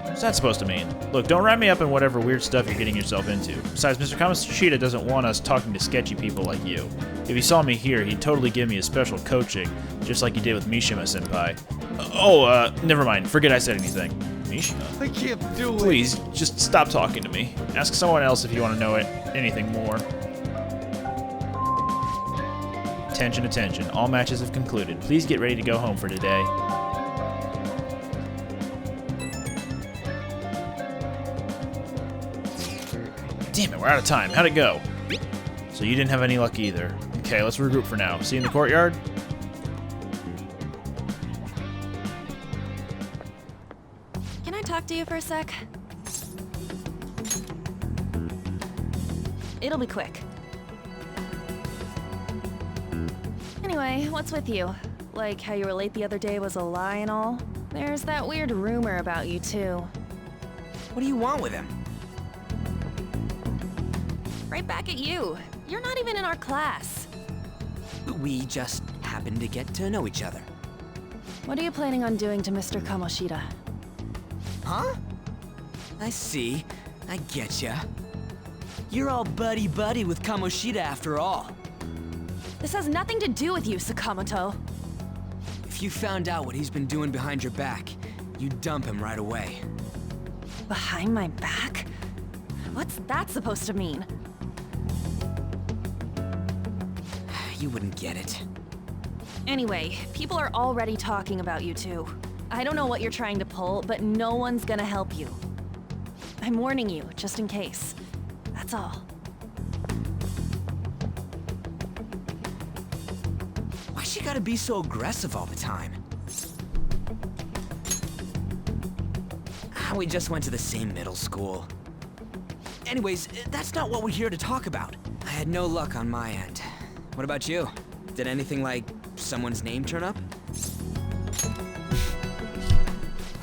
What's that supposed to mean? Look, don't wrap me up in whatever weird stuff you're getting yourself into. Besides, Mr. Kamoshida doesn't want us talking to sketchy people like you. If he saw me here, he'd totally give me a special coaching, just like he did with Mishima-senpai. Never mind. Forget I said anything. Mishima? I can't do it. Please, just stop talking to me. Ask someone else if you want to know anything more. Attention, attention. All matches have concluded. Please get ready to go home for today. Damn it, we're out of time. How'd it go? So you didn't have any luck either. Okay, let's regroup for now. See you in the courtyard? Can I talk to you for a sec? It'll be quick. Anyway, what's with you? Like how you were late the other day was a lie and all? There's that weird rumor about you too. What do you want with him? Right back at you. You're not even in our class. We just happened to get to know each other. What are you planning on doing to Mr. Kamoshida? Huh? I see. I getcha. You're all buddy-buddy with Kamoshida after all. This has nothing to do with you, Sakamoto. If you found out what he's been doing behind your back, you'd dump him right away. Behind my back? What's that supposed to mean? You wouldn't get it. Anyway, people are already talking about you two. I don't know what you're trying to pull, but no one's gonna help you. I'm warning you, just in case. That's all. Why she gotta be so aggressive all the time? We just went to the same middle school. Anyways, that's not what we're here to talk about. I had no luck on my end. What about you? Did anything like someone's name turn up?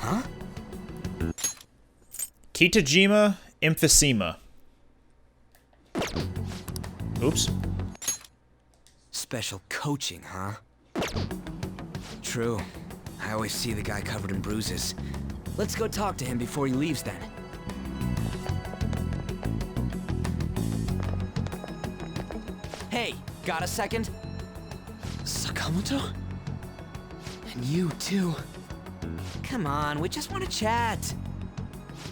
Huh? Kitajima emphysema. Oops. Special coaching, huh? True. I always see the guy covered in bruises. Let's go talk to him before he leaves then. Hey, got a second? Sakamoto? And you too. Come on, we just want to chat.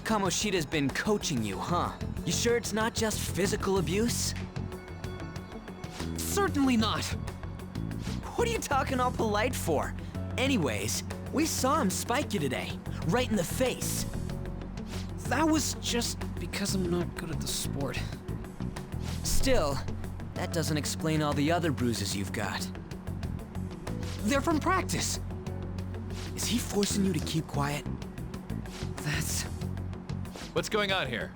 Kamoshida's been coaching you, huh? You sure it's not just physical abuse? Certainly not. What are you talking all polite for? Anyways, we saw him spike you today, right in the face. That was just because I'm not good at the sport. Still, that doesn't explain all the other bruises you've got. They're from practice. Is he forcing you to keep quiet? That's... What's going on here?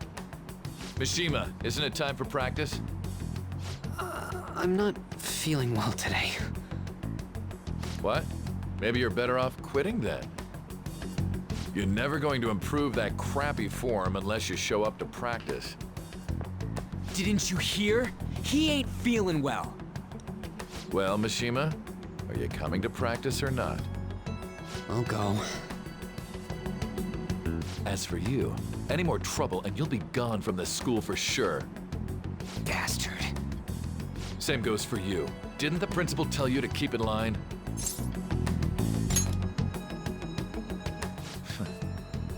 Mishima, isn't it time for practice? I'm not feeling well today. What? Maybe you're better off quitting then. You're never going to improve that crappy form unless you show up to practice. Didn't you hear? He ain't feeling well. Well, Mishima, are you coming to practice or not? I'll go. As for you, any more trouble and you'll be gone from this school for sure. Bastard. Same goes for you. Didn't the principal tell you to keep in line?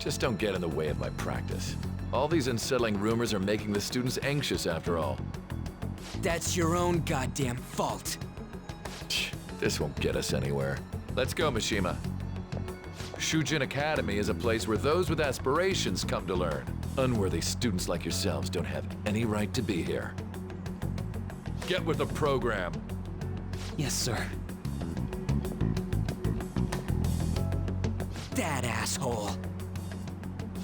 Just don't get in the way of my practice. All these unsettling rumors are making the students anxious after all. That's your own goddamn fault. This won't get us anywhere. Let's go, Mishima. Shujin Academy is a place where those with aspirations come to learn. Unworthy students like yourselves don't have any right to be here. Get with the program. Yes, sir. That asshole.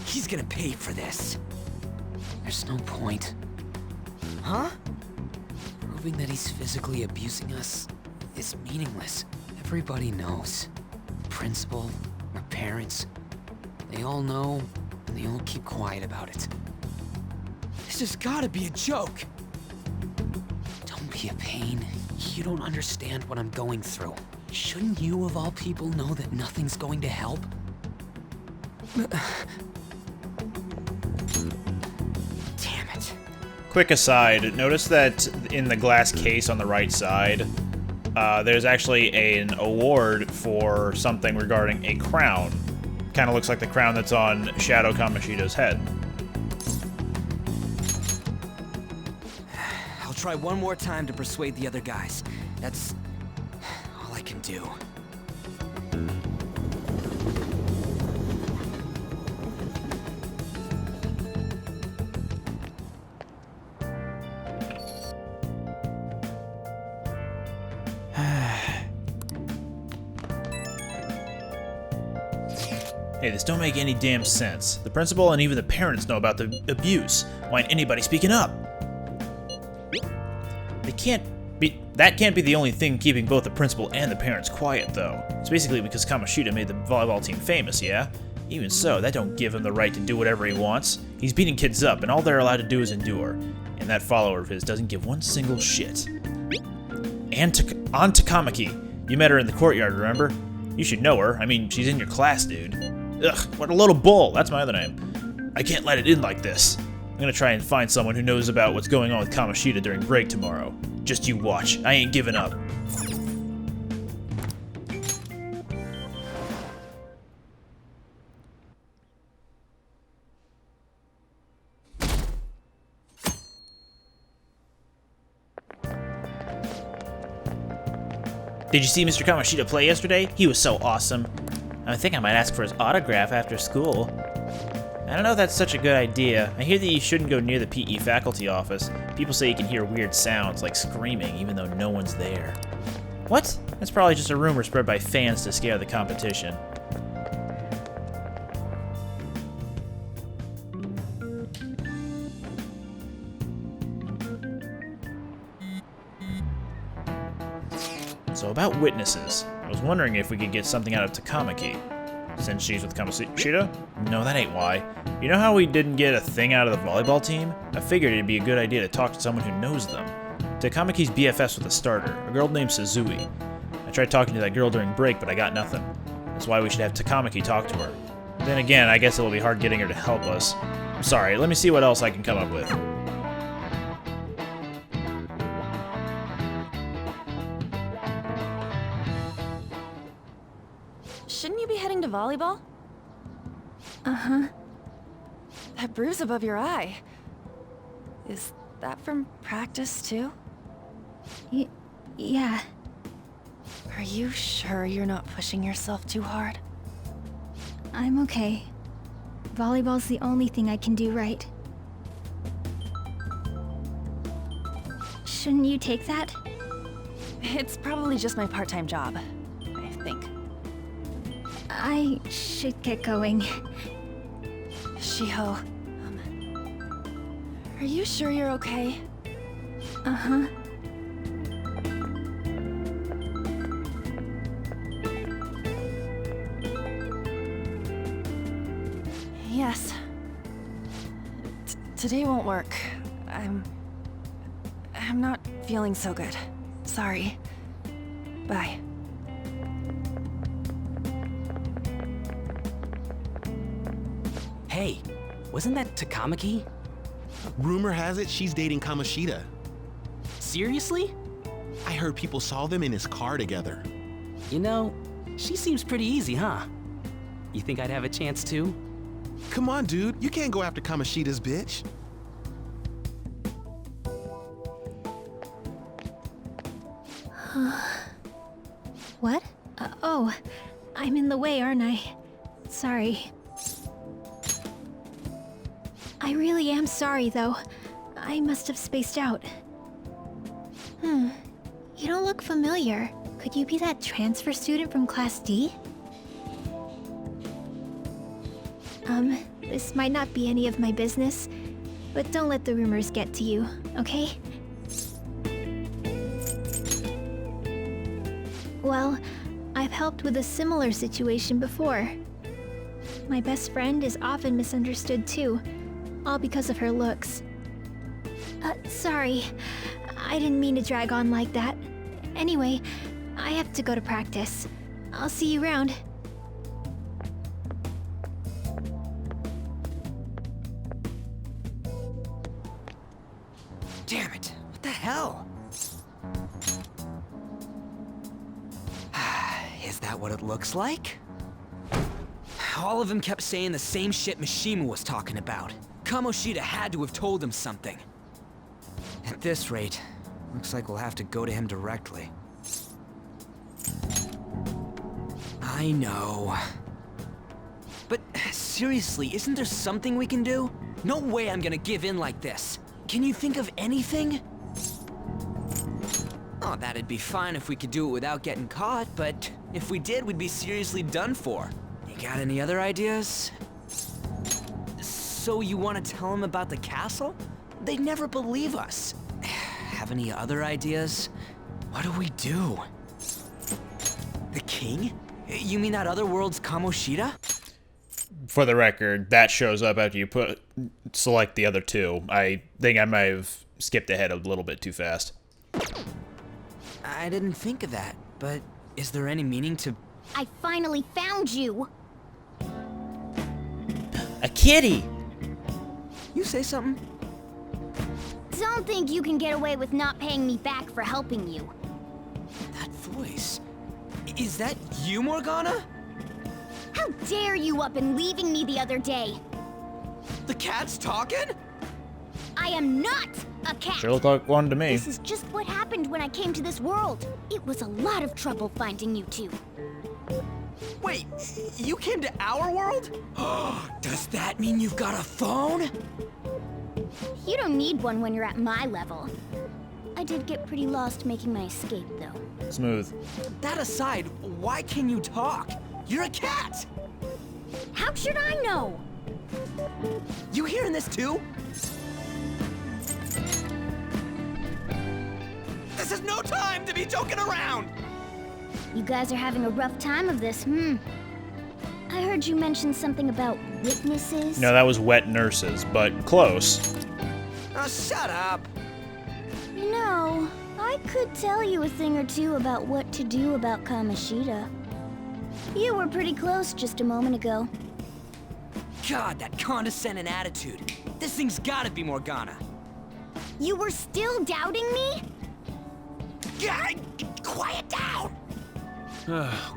He's gonna pay for this. There's no point. Huh? Proving that he's physically abusing us is meaningless. Everybody knows. The principal, our parents, they all know, and they all keep quiet about it. This has gotta be a joke! Don't be a pain. You don't understand what I'm going through. Shouldn't you, of all people, know that nothing's going to help? Damn it. Quick aside, notice that in the glass case on the right side, there's actually an award for something regarding a crown. Kind of looks like the crown that's on Shadow Kamoshida's head. I'll try one more time to persuade the other guys. That's all I can do. Hey, this don't make any damn sense. The principal and even the parents know about the abuse. Why ain't anybody speaking up? That can't be the only thing keeping both the principal and the parents quiet, though. It's basically because Kamoshida made the volleyball team famous, yeah? Even so, that don't give him the right to do whatever he wants. He's beating kids up, and all they're allowed to do is endure. And that follower of his doesn't give one single shit. And Takamaki. You met her in the courtyard, remember? You should know her. I mean, she's in your class, dude. Ugh, what a load of bull. That's my other name. I can't let it end like this. I'm gonna try and find someone who knows about what's going on with Kamoshida during break tomorrow. Just you watch. I ain't giving up. Did you see Mr. Kamoshida play yesterday? He was so awesome. I think I might ask for his autograph after school. I don't know if that's such a good idea. I hear that you shouldn't go near the PE faculty office. People say you can hear weird sounds, like screaming, even though no one's there. What? That's probably just a rumor spread by fans to scare the competition. So about witnesses, I was wondering if we could get something out of Takamaki. Since she's with Kamoshida? No, that ain't why. You know how we didn't get a thing out of the volleyball team? I figured it'd be a good idea to talk to someone who knows them. Takamaki's BFFs with a starter, a girl named Suzui. I tried talking to that girl during break, but I got nothing. That's why we should have Takamaki talk to her. Then again, I guess it'll be hard getting her to help us. I'm sorry, let me see what else I can come up with. Shouldn't you be heading to volleyball? Uh-huh. That bruise above your eye. Is that from practice, too? Yeah. Are you sure you're not pushing yourself too hard? I'm okay. Volleyball's the only thing I can do right. Shouldn't you take that? It's probably just my part-time job, I think. I should get going. Shiho, are you sure you're okay? Uh-huh. Yes. Today won't work. I'm not feeling so good. Sorry. Bye. Hey, wasn't that Takamaki? Rumor has it she's dating Kamoshida. Seriously? I heard people saw them in his car together. You know, she seems pretty easy, huh? You think I'd have a chance too? Come on, dude. You can't go after Kamoshida's bitch. What? Oh, I'm in the way, aren't I? Sorry. I really am sorry, though. I must have spaced out. You don't look familiar. Could you be that transfer student from Class D? This might not be any of my business, but don't let the rumors get to you, okay? Well, I've helped with a similar situation before. My best friend is often misunderstood too, all because of her looks. Sorry. I didn't mean to drag on like that. Anyway, I have to go to practice. I'll see you around. Damn it, what the hell? Is that what it looks like? All of them kept saying the same shit Mishima was talking about. Kamoshida had to have told him something. At this rate, looks like we'll have to go to him directly. I know. But seriously, isn't there something we can do? No way I'm gonna give in like this. Can you think of anything? Oh, that'd be fine if we could do it without getting caught, but if we did, we'd be seriously done for. You got any other ideas? So you want to tell them about the castle? They'd never believe us. Have any other ideas? What do we do? The king? You mean that other world's Kamoshida? For the record, that shows up after you select the other two. I think I might have skipped ahead a little bit too fast. I didn't think of that, but is there any meaning to... I finally found you! A kitty! You say something? Don't think you can get away with not paying me back for helping you. That voice... Is that you, Morgana? How dare you up and leaving me the other day? The cat's talking? I am not a cat! Sure looked like one to me. This is just what happened when I came to this world. It was a lot of trouble finding you two. Wait, you came to our world? Does that mean you've got a phone? You don't need one when you're at my level. I did get pretty lost making my escape, though. Smooth. That aside, why can you talk? You're a cat! How should I know? You hearing this too? This is no time to be joking around! You guys are having a rough time of this, I heard you mention something about witnesses. No, that was wet nurses, but close. Oh, shut up! You know, I could tell you a thing or two about what to do about Kamoshida. You were pretty close just a moment ago. God, that condescending attitude. This thing's gotta be Morgana. You were still doubting me? God, quiet down!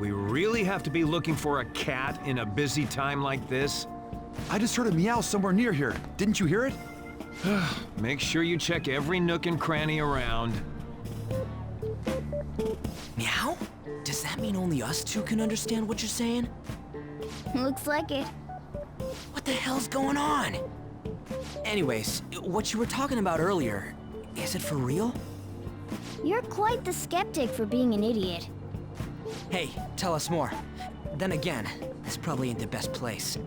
We really have to be looking for a cat in a busy time like this? I just heard a meow somewhere near here. Didn't you hear it? Make sure you check every nook and cranny around. Meow? Does that mean only us two can understand what you're saying? Looks like it. What the hell's going on? Anyways, what you were talking about earlier, is it for real? You're quite the skeptic for being an idiot. Hey, tell us more. Then again, this probably ain't the best place.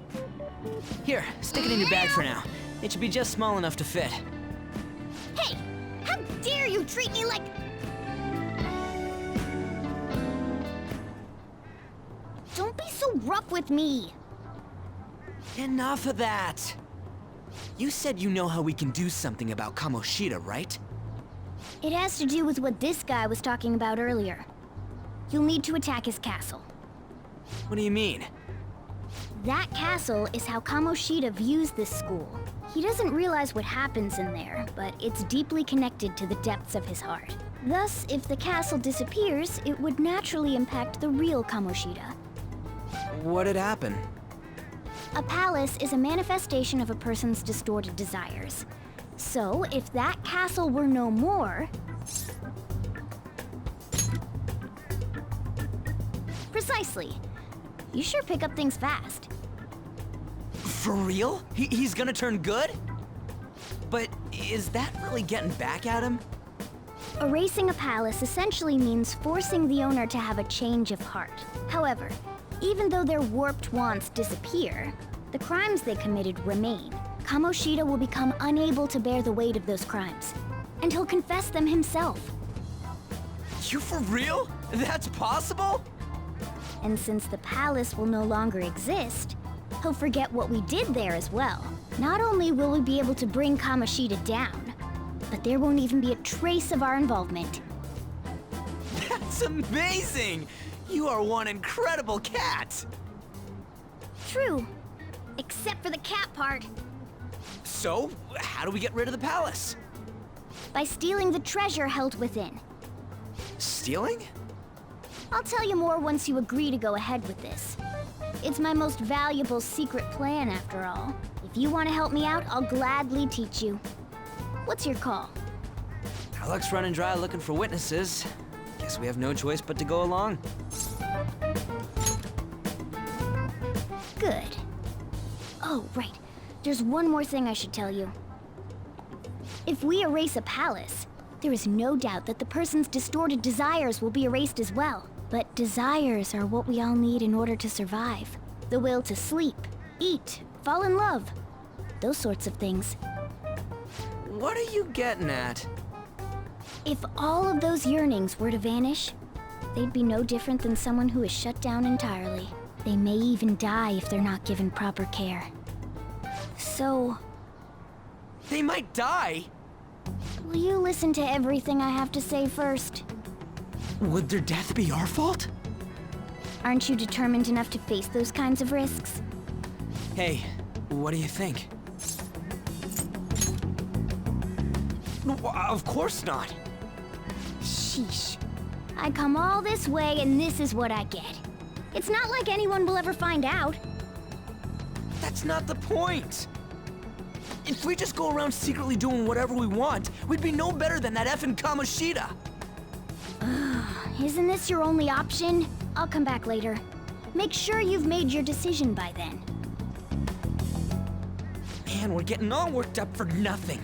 Here, stick it in your bag for now. It should be just small enough to fit. Hey! How dare you treat me like... Don't be so rough with me! Enough of that! You said you know how we can do something about Kamoshida, right? It has to do with what this guy was talking about earlier. You'll need to attack his castle. What do you mean? That castle is how Kamoshida views this school. He doesn't realize what happens in there, but it's deeply connected to the depths of his heart. Thus, if the castle disappears, it would naturally impact the real Kamoshida. What'd happen? A palace is a manifestation of a person's distorted desires. So, if that castle were no more... Precisely. You sure pick up things fast. For real? He's gonna turn good? But is that really getting back at him? Erasing a palace essentially means forcing the owner to have a change of heart. However, even though their warped wants disappear, the crimes they committed remain. Kamoshida will become unable to bear the weight of those crimes, and he'll confess them himself. You for real? That's possible? And since the palace will no longer exist, He'll forget what we did there as well. Not only will we be able to bring Kamoshida down, but there won't even be a trace of our involvement. That's amazing! You are one incredible cat! True. Except for the cat part. So, how do we get rid of the palace? By stealing the treasure held within. Stealing? I'll tell you more once you agree to go ahead with this. It's my most valuable secret plan, after all. If you want to help me out, I'll gladly teach you. What's your call? Our luck's running dry looking for witnesses. Guess we have no choice but to go along. Good. Oh, right. There's one more thing I should tell you. If we erase a palace, there is no doubt that the person's distorted desires will be erased as well. But desires are what we all need in order to survive. The will to sleep, eat, fall in love. Those sorts of things. What are you getting at? If all of those yearnings were to vanish, they'd be no different than someone who is shut down entirely. They may even die if they're not given proper care. So... They might die? Will you listen to everything I have to say first? Would their death be our fault? Aren't you determined enough to face those kinds of risks? Hey, what do you think? No, of course not. Sheesh. I come all this way and this is what I get. It's not like anyone will ever find out. That's not the point. If we just go around secretly doing whatever we want, we'd be no better than that effing Kamoshida. Isn't this your only option? I'll come back later. Make sure you've made your decision by then. Man, we're getting all worked up for nothing.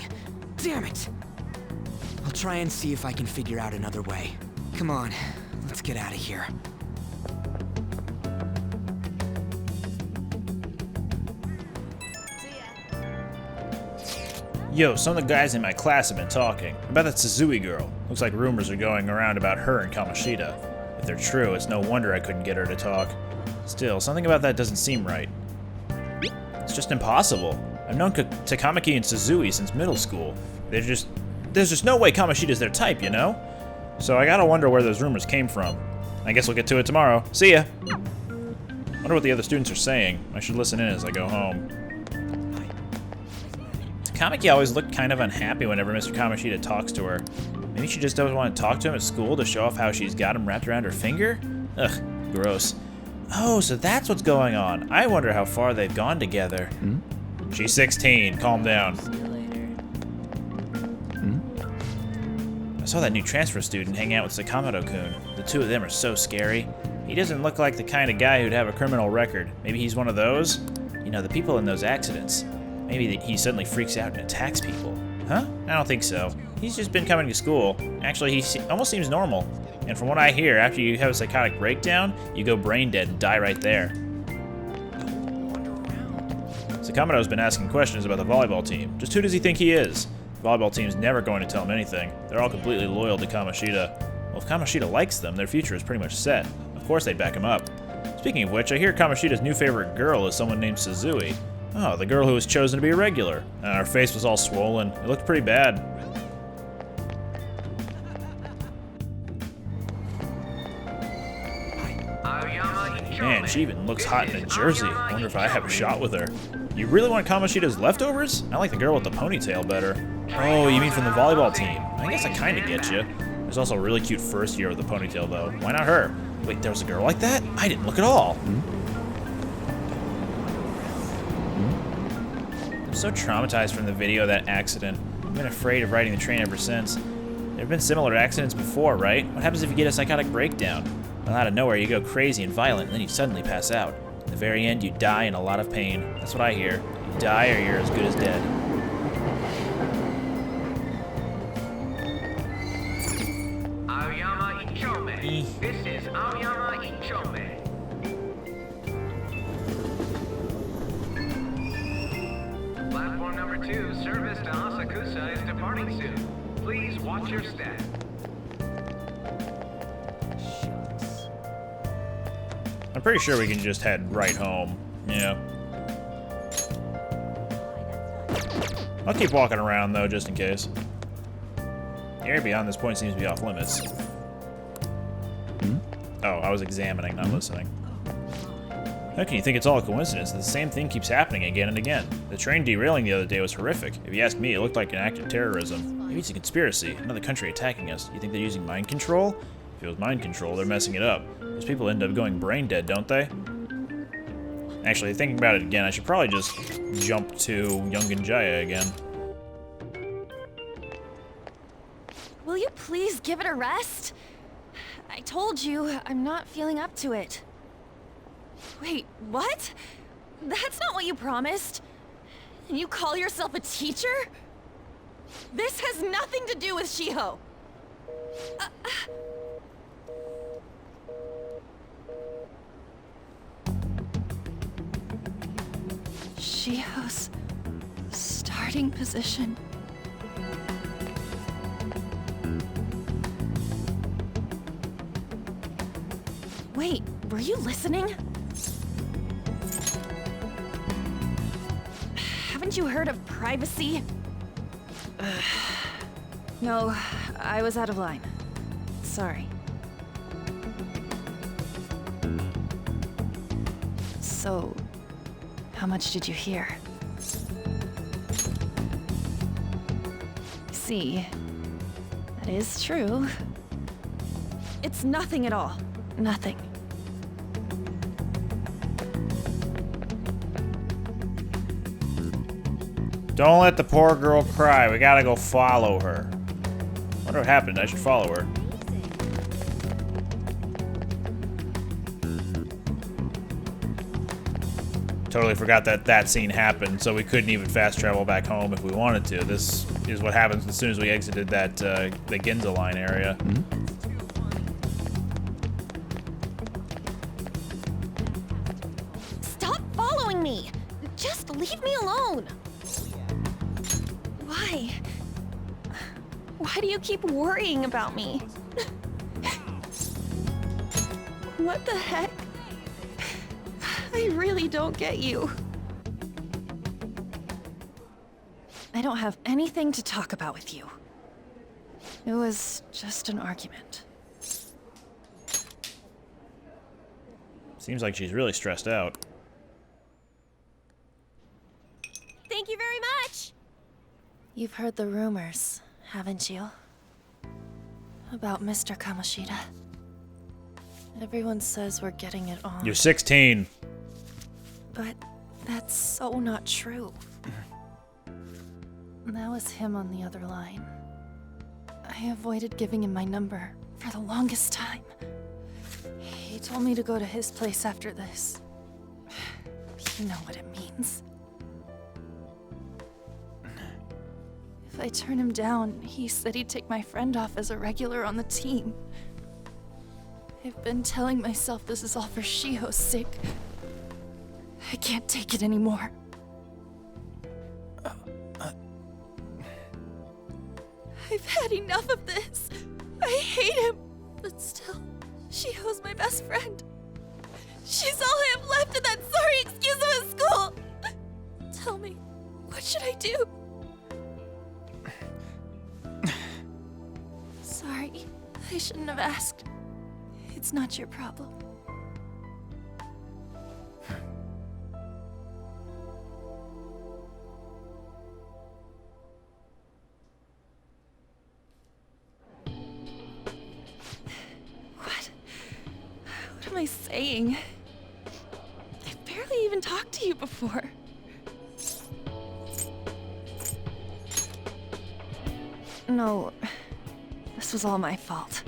Damn it. I'll try and see if I can figure out another way. Come on, let's get out of here. Yo, some of the guys in my class have been talking about that Suzui girl. Looks like rumors are going around about her and Kamoshida. If they're true, it's no wonder I couldn't get her to talk. Still, something about that doesn't seem right. It's just impossible. I've known Takamaki and Suzui since middle school. There's just no way Kamoshida's their type, you know? So I gotta wonder where those rumors came from. I guess we'll get to it tomorrow. See ya! Wonder what the other students are saying. I should listen in as I go home. Takamaki always looked kind of unhappy whenever Mr. Kamoshida talks to her. Maybe she just doesn't want to talk to him at school to show off how she's got him wrapped around her finger? Ugh, gross. Oh, so that's what's going on. I wonder how far they've gone together. She's 16, calm down. I saw that new transfer student hang out with Sakamoto-kun. The two of them are so scary. He doesn't look like the kind of guy who'd have a criminal record. Maybe he's one of those? You know, the people in those accidents. Maybe he suddenly freaks out and attacks people. Huh? I don't think so. He's just been coming to school. Actually, he almost seems normal. And from what I hear, after you have a psychotic breakdown, you go brain dead and die right there. Sakamoto's been asking questions about the volleyball team. Just who does he think he is? The volleyball team's never going to tell him anything. They're all completely loyal to Kamoshida. Well, if Kamoshida likes them, their future is pretty much set. Of course they'd back him up. Speaking of which, I hear Kamoshida's new favorite girl is someone named Suzui. Oh, the girl who was chosen to be a regular. And her face was all swollen. It looked pretty bad. Man, she even looks hot in a jersey. I wonder if I have a shot with her. You really want Kamoshida's leftovers? I like the girl with the ponytail better. Oh, you mean from the volleyball team? I guess I kinda get you. There's also a really cute first year with the ponytail though. Why not her? Wait, there was a girl like that? I didn't look at all. I'm so traumatized from the video of that accident. I've been afraid of riding the train ever since. There have been similar accidents before, right? What happens if you get a psychotic breakdown? Well, out of nowhere, you go crazy and violent, and then you suddenly pass out. At the very end, you die in a lot of pain. That's what I hear. You die or you're as good as dead. Aoyama Ichome. This is Aoyama Ichome. Platform number 2, service to Asakusa is departing soon. Please watch your step. I'm pretty sure we can just head right home. Yeah. I'll keep walking around, though, just in case. The area beyond this point seems to be off limits. Oh, I was examining, not listening. How can you think it's all a coincidence? The same thing keeps happening again and again. The train derailing the other day was horrific. If you ask me, it looked like an act of terrorism. Maybe it's a conspiracy, another country attacking us. You think they're using mind control? If it was mind control, they're messing it up. Those people end up going brain dead, don't they? Actually, thinking about it again, I should probably just jump to Yunganjaya again. Will you please give it a rest? I told you, I'm not feeling up to it. Wait, what? That's not what you promised. And you call yourself a teacher? This has nothing to do with Shiho. Shiho's starting position. Wait, were you listening? Haven't you heard of privacy? No, I was out of line. Sorry. So, how much did you hear? See, that is true. It's nothing at all. Nothing. Don't let the poor girl cry. We gotta go follow her. Wonder what happened. I should follow her. Totally forgot that that scene happened, so we couldn't even fast travel back home if we wanted to. This is what happens as soon as we exited that the Ginza line area. Stop following me! Just leave me alone! Why? Why do you keep worrying about me? What the heck? I really don't get you. I don't have anything to talk about with you. It was just an argument. Seems like she's really stressed out. Thank you very much! You've heard the rumors, haven't you? About Mr. Kamoshida. Everyone says we're getting it on. You're 16. But that's so not true. That was him on the other line. I avoided giving him my number for the longest time. He told me to go to his place after this. You know what it means. If I turn him down, he said he'd take my friend off as a regular on the team. I've been telling myself this is all for Shiho's sake. I can't take it anymore. I've had enough of this. I hate him. But still, Shiho's my best friend. She's all I have left in that sorry excuse of a school. Tell me, what should I do? Sorry, I shouldn't have asked. It's not your problem. What am I saying? I've barely even talked to you before. No, this was all my fault.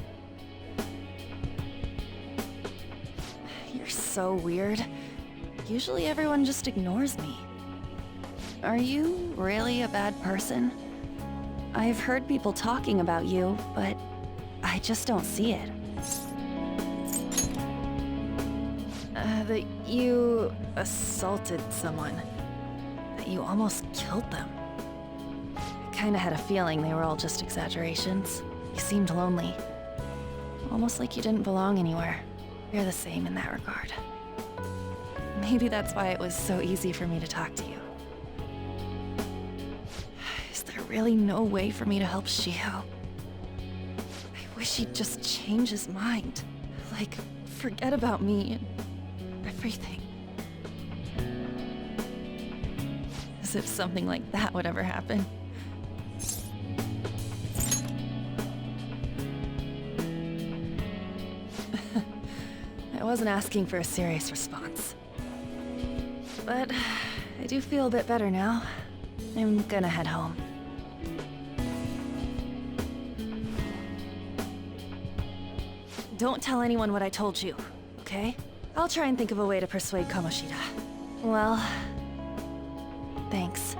You're so weird. Usually everyone just ignores me. Are you really a bad person? I've heard people talking about you, but I just don't see it. That you assaulted someone. That you almost killed them. I kinda had a feeling they were all just exaggerations. You seemed lonely. Almost like you didn't belong anywhere. You're the same in that regard. Maybe that's why it was so easy for me to talk to you. Is there really no way for me to help Shiho? I wish he'd just change his mind. Like, forget about me and everything. As if something like that would ever happen. I wasn't asking for a serious response. But I do feel a bit better now. I'm gonna head home. Don't tell anyone what I told you, okay? I'll try and think of a way to persuade Kamoshida. Well, thanks.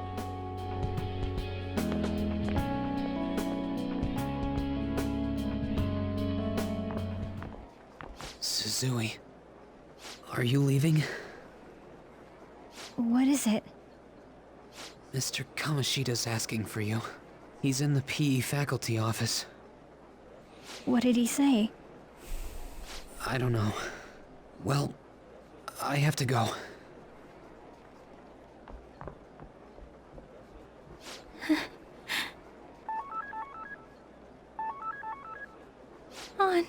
Suzui, are you leaving? What is it? Mr. Kamoshida's asking for you. He's in the PE faculty office. What did he say? I don't know. Well, I have to go. On.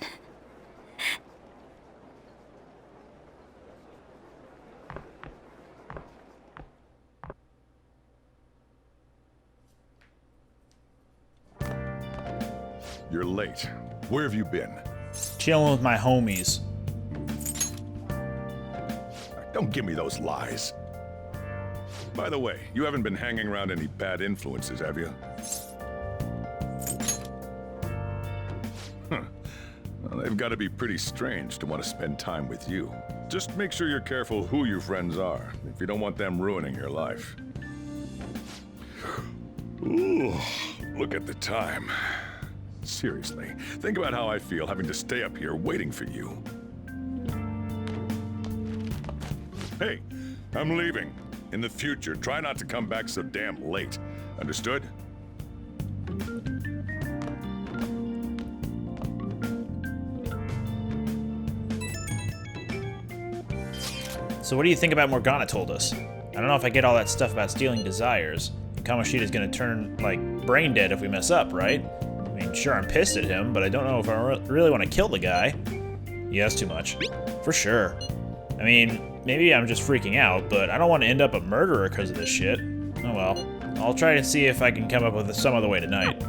You're late. Where have you been? Chilling with my homies. Don't give me those lies. By the way, you haven't been hanging around any bad influences, have you? Huh. Well, they've got to be pretty strange to want to spend time with you. Just make sure you're careful who your friends are, if you don't want them ruining your life. Ooh, look at the time. Seriously, think about how I feel having to stay up here waiting for you. Hey, I'm leaving. In the future, try not to come back so damn late. Understood? So what do you think about Morgana told us? I don't know if I get all that stuff about stealing desires. Kamoshida's gonna turn, like, brain dead if we mess up, right? I mean, sure, I'm pissed at him, but I don't know if I really want to kill the guy. Yeah, that's too much. For sure. I mean, maybe I'm just freaking out, but I don't want to end up a murderer because of this shit. Oh well. I'll try to see if I can come up with some other way tonight.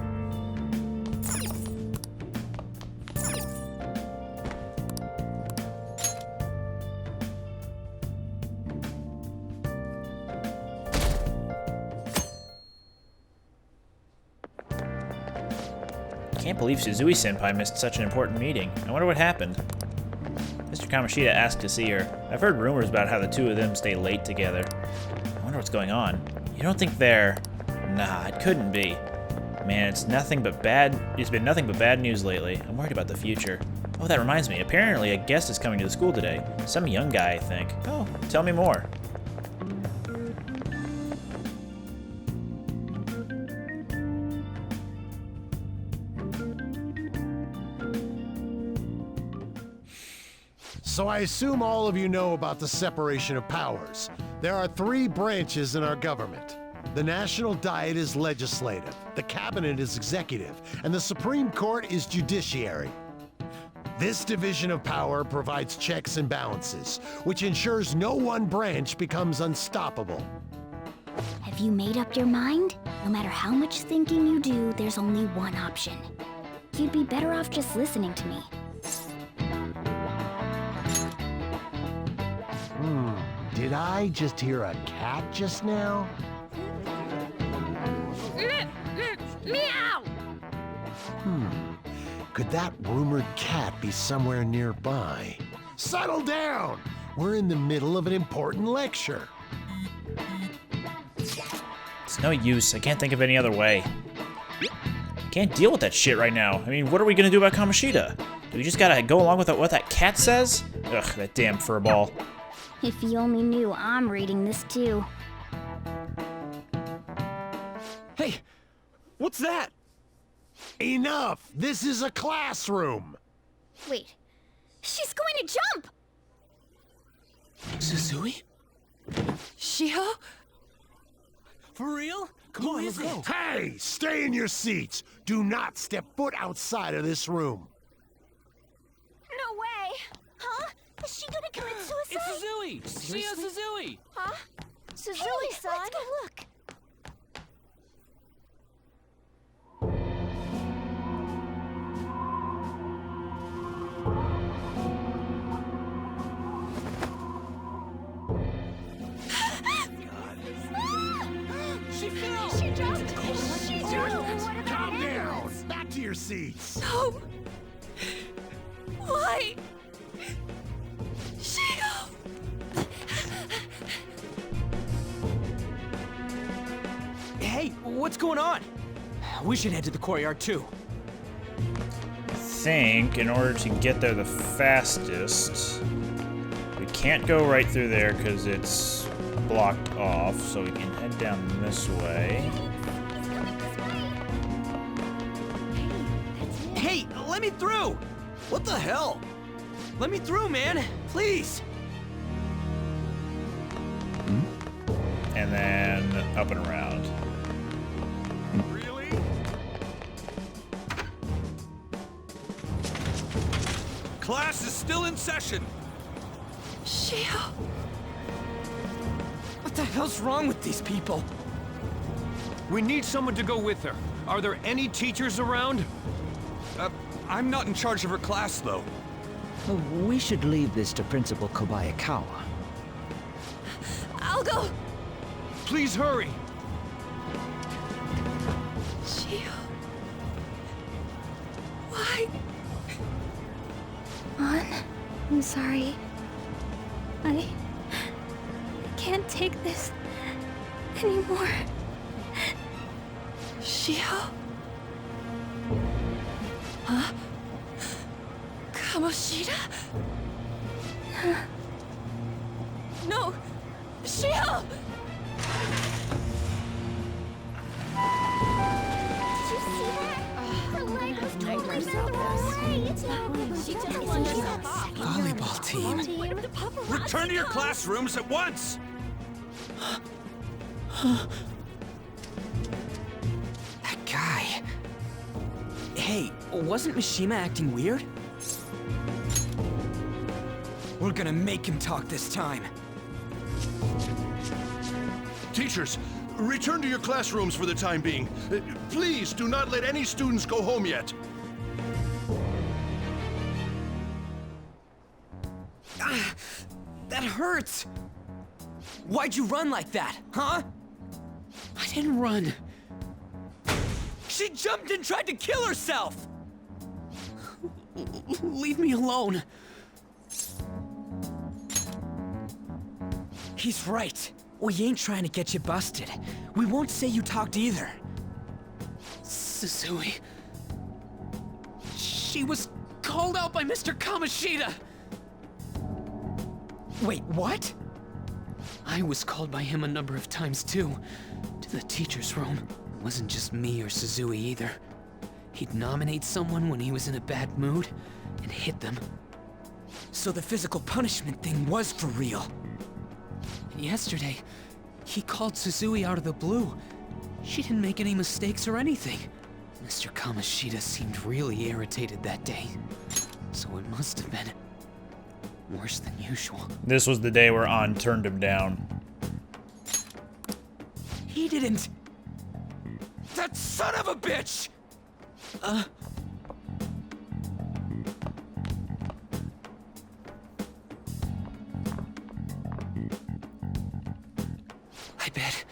Can't believe Suzui-senpai missed such an important meeting. I wonder what happened. Mr. Kamoshida asked to see her. I've heard rumors about how the two of them stay late together. I wonder what's going on. You don't think they're... Nah, it couldn't be. Man, it's been nothing but bad news lately. I'm worried about the future. Oh, that reminds me. Apparently a guest is coming to the school today. Some young guy, I think. Oh, tell me more. So I assume all of you know about the separation of powers. There are 3 branches in our government. The National Diet is legislative, the Cabinet is executive, and the Supreme Court is judiciary. This division of power provides checks and balances, which ensures no one branch becomes unstoppable. Have you made up your mind? No matter how much thinking you do, there's only one option. You'd be better off just listening to me. Did I just hear a cat just now? Meow! Could that rumored cat be somewhere nearby? Settle down! We're in the middle of an important lecture. It's no use. I can't think of any other way. I can't deal with that shit right now. I mean, what are we gonna do about Kamoshida? Do we just gotta go along with what that cat says? Ugh, that damn furball. If you only knew, I'm reading this too. Hey, what's that? Enough! This is a classroom! Wait, she's going to jump! Suzui? Shiho? For real? Come on, let's go. Hey, stay in your seats. Do not step foot outside of this room. No way! Huh? Is she gonna commit suicide? It's Suzui! She is Suzui! Huh? Suzui-san? Let's go look. She fell! She dropped! She dropped! Calm down. Back to your seats. No! Why? Shio! Hey, what's going on? We should head to the courtyard too. I think in order to get there the fastest, we can't go right through there because it's blocked off, so we can head down this way. Hey, let me through! What the hell? Let me through, man! Please! And then up and around. Really? Class is still in session. Shio! What the hell's wrong with these people? We need someone to go with her. Are there any teachers around? I'm not in charge of her class, though. We should leave this to Principal Kobayakawa. I'll go! Please hurry! Shio... Why? An, I'm sorry. I can't take this anymore. Shio? Huh? Kamoshida? No! Shio! Did you see that? Her leg was totally bent the wrong way. It's not like she took Volleyball team. Return to your classrooms at once! That guy. Hey, wasn't Mishima acting weird? We're gonna make him talk this time. Teachers, return to your classrooms for the time being. Please do not let any students go home yet. That hurts! Why'd you run like that, huh? I didn't run. She jumped and tried to kill herself! Leave me alone. He's right. We ain't trying to get you busted. We won't say you talked either. Suzui. She was called out by Mr. Kamoshida. Wait, what? I was called by him a number of times too. To the teacher's room. It wasn't just me or Suzui either. He'd nominate someone when he was in a bad mood and hit them. So the physical punishment thing was for real. And yesterday, he called Suzui out of the blue. She didn't make any mistakes or anything. Mr. Kamoshida seemed really irritated that day. So it must have been worse than usual. This was the day where An turned him down. He didn't. That son of a bitch! I bet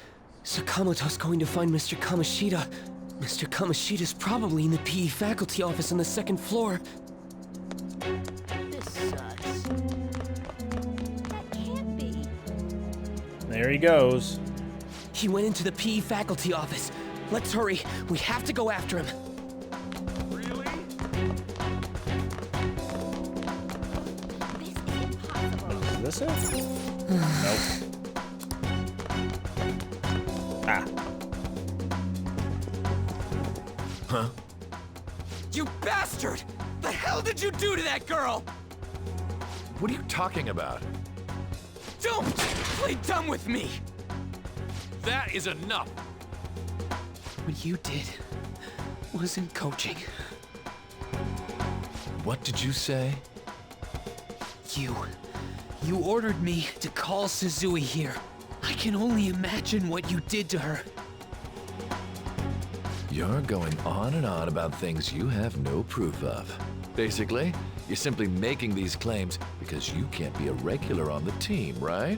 Sakamoto's going to find Mr. Kamoshida. Mr. Kamoshida's probably in the PE faculty office on the second floor. This sucks. That can't be. There he goes. He went into the PE faculty office. Let's hurry. We have to go after him. Really? Is this it? Nope. Ah. Huh? You bastard! The hell did you do to that girl? What are you talking about? Don't play dumb with me! That is enough! What you did wasn't coaching. What did you say? You ordered me to call Suzui here. I can only imagine what you did to her. You're going on and on about things you have no proof of. Basically, you're simply making these claims because you can't be a regular on the team, right?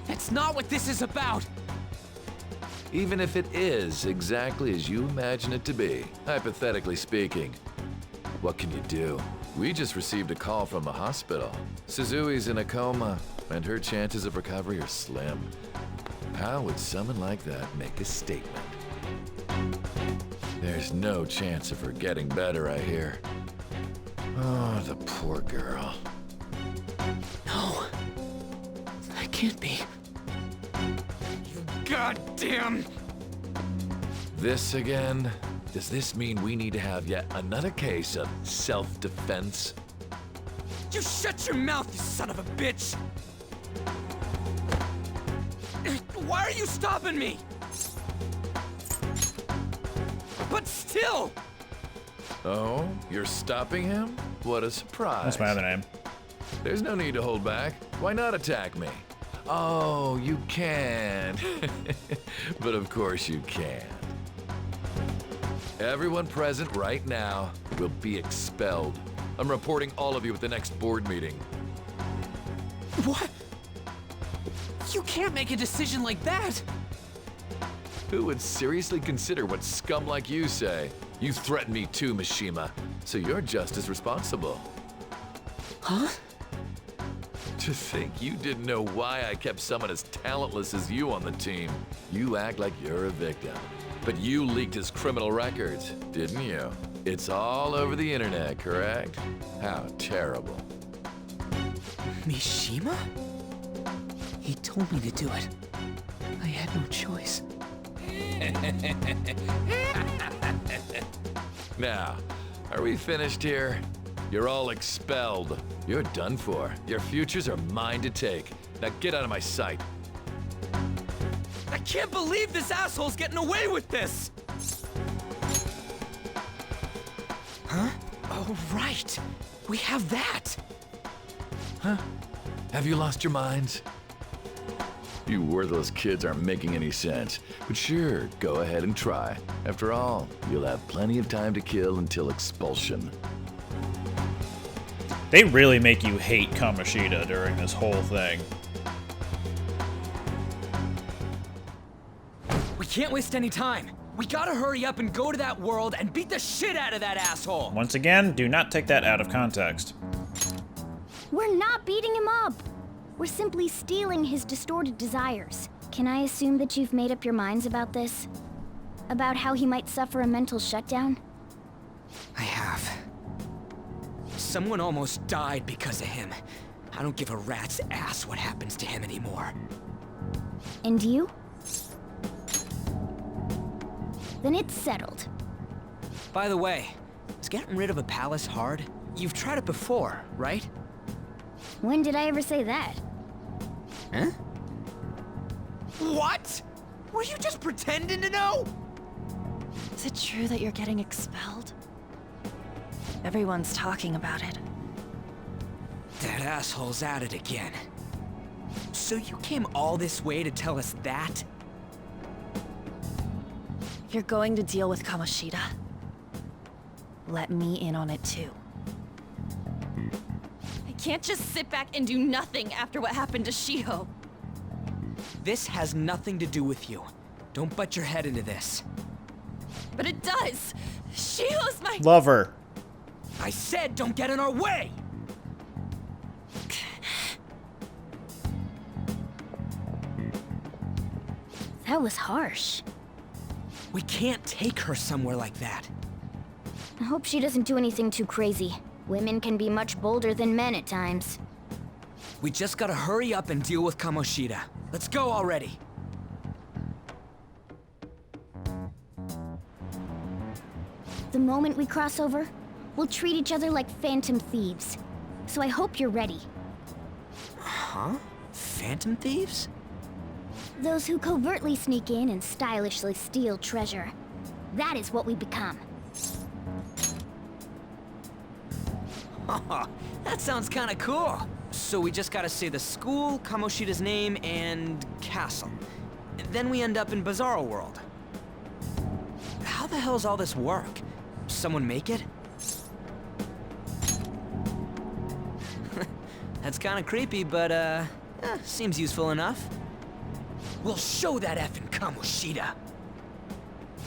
That's not what this is about! Even if it is exactly as you imagine it to be, hypothetically speaking, what can you do? We just received a call from the hospital. Suzui's in a coma, and her chances of recovery are slim. How would someone like that make a statement? There's no chance of her getting better, I hear. Oh, the poor girl. No. That can't be. You goddamn... This again? Does this mean we need to have yet another case of self-defense? You shut your mouth, you son of a bitch! Why are you stopping me? But still! Oh, you're stopping him? What a surprise. That's my other name. There's no need to hold back. Why not attack me? Oh, you can. But of course you can. Everyone present right now will be expelled. I'm reporting all of you at the next board meeting. What? You can't make a decision like that! Who would seriously consider what scum like you say? You threatened me too, Mishima, so you're just as responsible. Huh? To think you didn't know why I kept someone as talentless as you on the team. You act like you're a victim. But you leaked his criminal records, didn't you? It's all over the internet, correct? How terrible. Mishima? He told me to do it. I had no choice. Now, are we finished here? You're all expelled. You're done for. Your futures are mine to take. Now get out of my sight. I can't believe this asshole's getting away with this! Huh? Oh, right. We have that. Huh? Have you lost your minds? You worthless kids aren't making any sense. But sure, go ahead and try. After all, you'll have plenty of time to kill until expulsion. They really make you hate Kamoshida during this whole thing. We can't waste any time. We gotta hurry up and go to that world and beat the shit out of that asshole. Once again, do not take that out of context. We're not beating him up. We're simply stealing his distorted desires. Can I assume that you've made up your minds about this? About how he might suffer a mental shutdown? I have. Someone almost died because of him. I don't give a rat's ass what happens to him anymore. And you? Then it's settled. By the way, is getting rid of a palace hard? You've tried it before, right? When did I ever say that? Huh? What? Were you just pretending to know? Is it true that you're getting expelled? Everyone's talking about it. That asshole's at it again. So you came all this way to tell us that? If you're going to deal with Kamoshida, let me in on it too. I can't just sit back and do nothing after what happened to Shiho. This has nothing to do with you. Don't butt your head into this. But it does! Shiho's my— Love her. I said don't get in our way! That was harsh. We can't take her somewhere like that. I hope she doesn't do anything too crazy. Women can be much bolder than men at times. We just gotta hurry up and deal with Kamoshida. Let's go already. The moment we cross over, we'll treat each other like phantom thieves. So I hope you're ready. Huh? Phantom thieves? Those who covertly sneak in and stylishly steal treasure. That is what we become. That sounds kinda cool. So we just gotta say the school, Kamoshida's name, and castle. Then we end up in Bizarro World. How the hell's all this work? Someone make it? That's kinda creepy, but seems useful enough. We'll show that effing Kamoshida.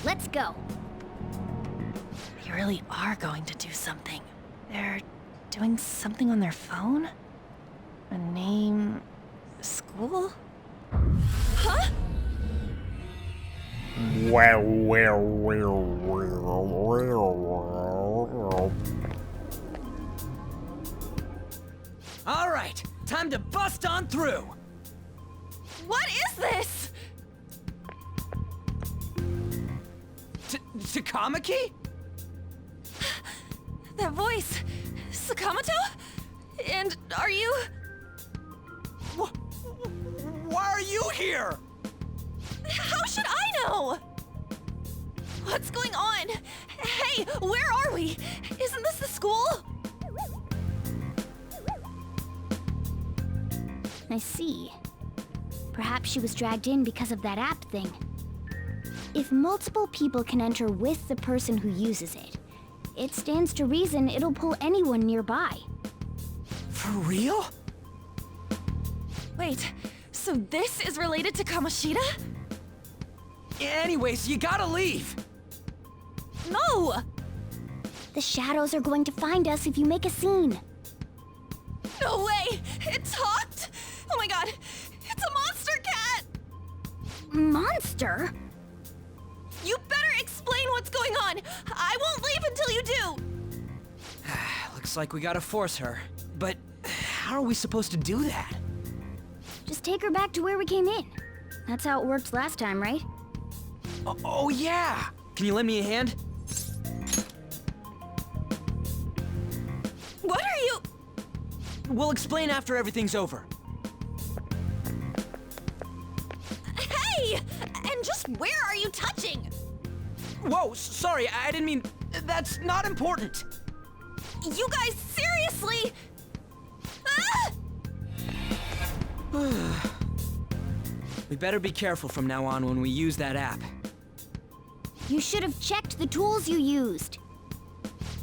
Let's go. They really are going to do something. They're doing something on their phone? A name... school? Huh? All right, time to bust on through. What is this? Takamaki? That voice... Sakamoto? And are you... Why are you here? How should I know? What's going on? Hey, where are we? Isn't this the school? I see. Perhaps she was dragged in because of that app thing. If multiple people can enter with the person who uses it, it stands to reason it'll pull anyone nearby. For real? Wait, so this is related to Kamoshida? Anyways, you gotta leave. No! The shadows are going to find us if you make a scene. No way! It talked? Oh my god! It's a monster cat! Monster? You better explain what's going on! I won't leave until you do! Looks like we gotta force her. But how are we supposed to do that? Just take her back to where we came in. That's how it worked last time, right? Oh yeah! Can you lend me a hand? What are you... We'll explain after everything's over. Hey! And just where are you touching? Whoa, sorry, I didn't mean... That's not important. You guys, seriously? Ah! We better be careful from now on when we use that app. You should have checked the tools you used.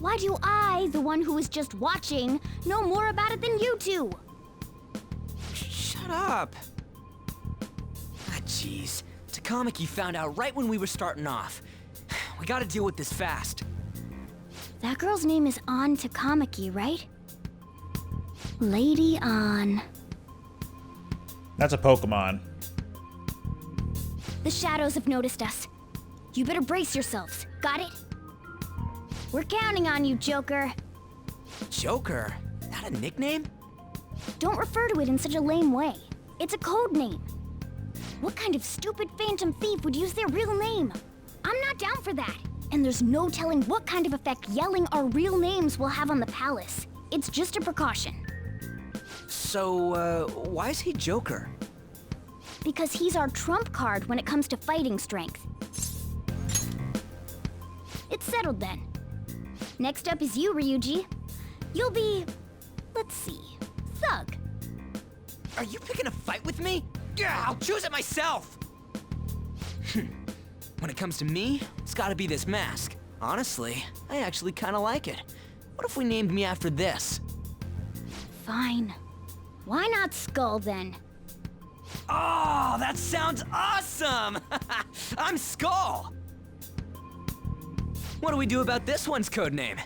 Why do I, the one who was just watching, know more about it than you two? Shut up. Ah, jeez. Takamaki found out right when we were starting off. We gotta deal with this fast. That girl's name is An Takamaki, right? Lady An. That's a Pokemon. The shadows have noticed us. You better brace yourselves. Got it? We're counting on you, Joker. Joker? That a nickname? Don't refer to it in such a lame way. It's a code name. What kind of stupid phantom thief would use their real name? I'm not down for that. And there's no telling what kind of effect yelling our real names will have on the palace. It's just a precaution. So, why is he Joker? Because he's our trump card when it comes to fighting strength. It's settled then. Next up is you, Ryuji. You'll be... let's see... Thug. Are you picking a fight with me? Yeah, I'll choose it myself! When it comes to me, it's gotta be this mask. Honestly, I actually kinda like it. What if we named me after this? Fine. Why not Skull, then? Oh, that sounds awesome! I'm Skull! What do we do about this one's codename?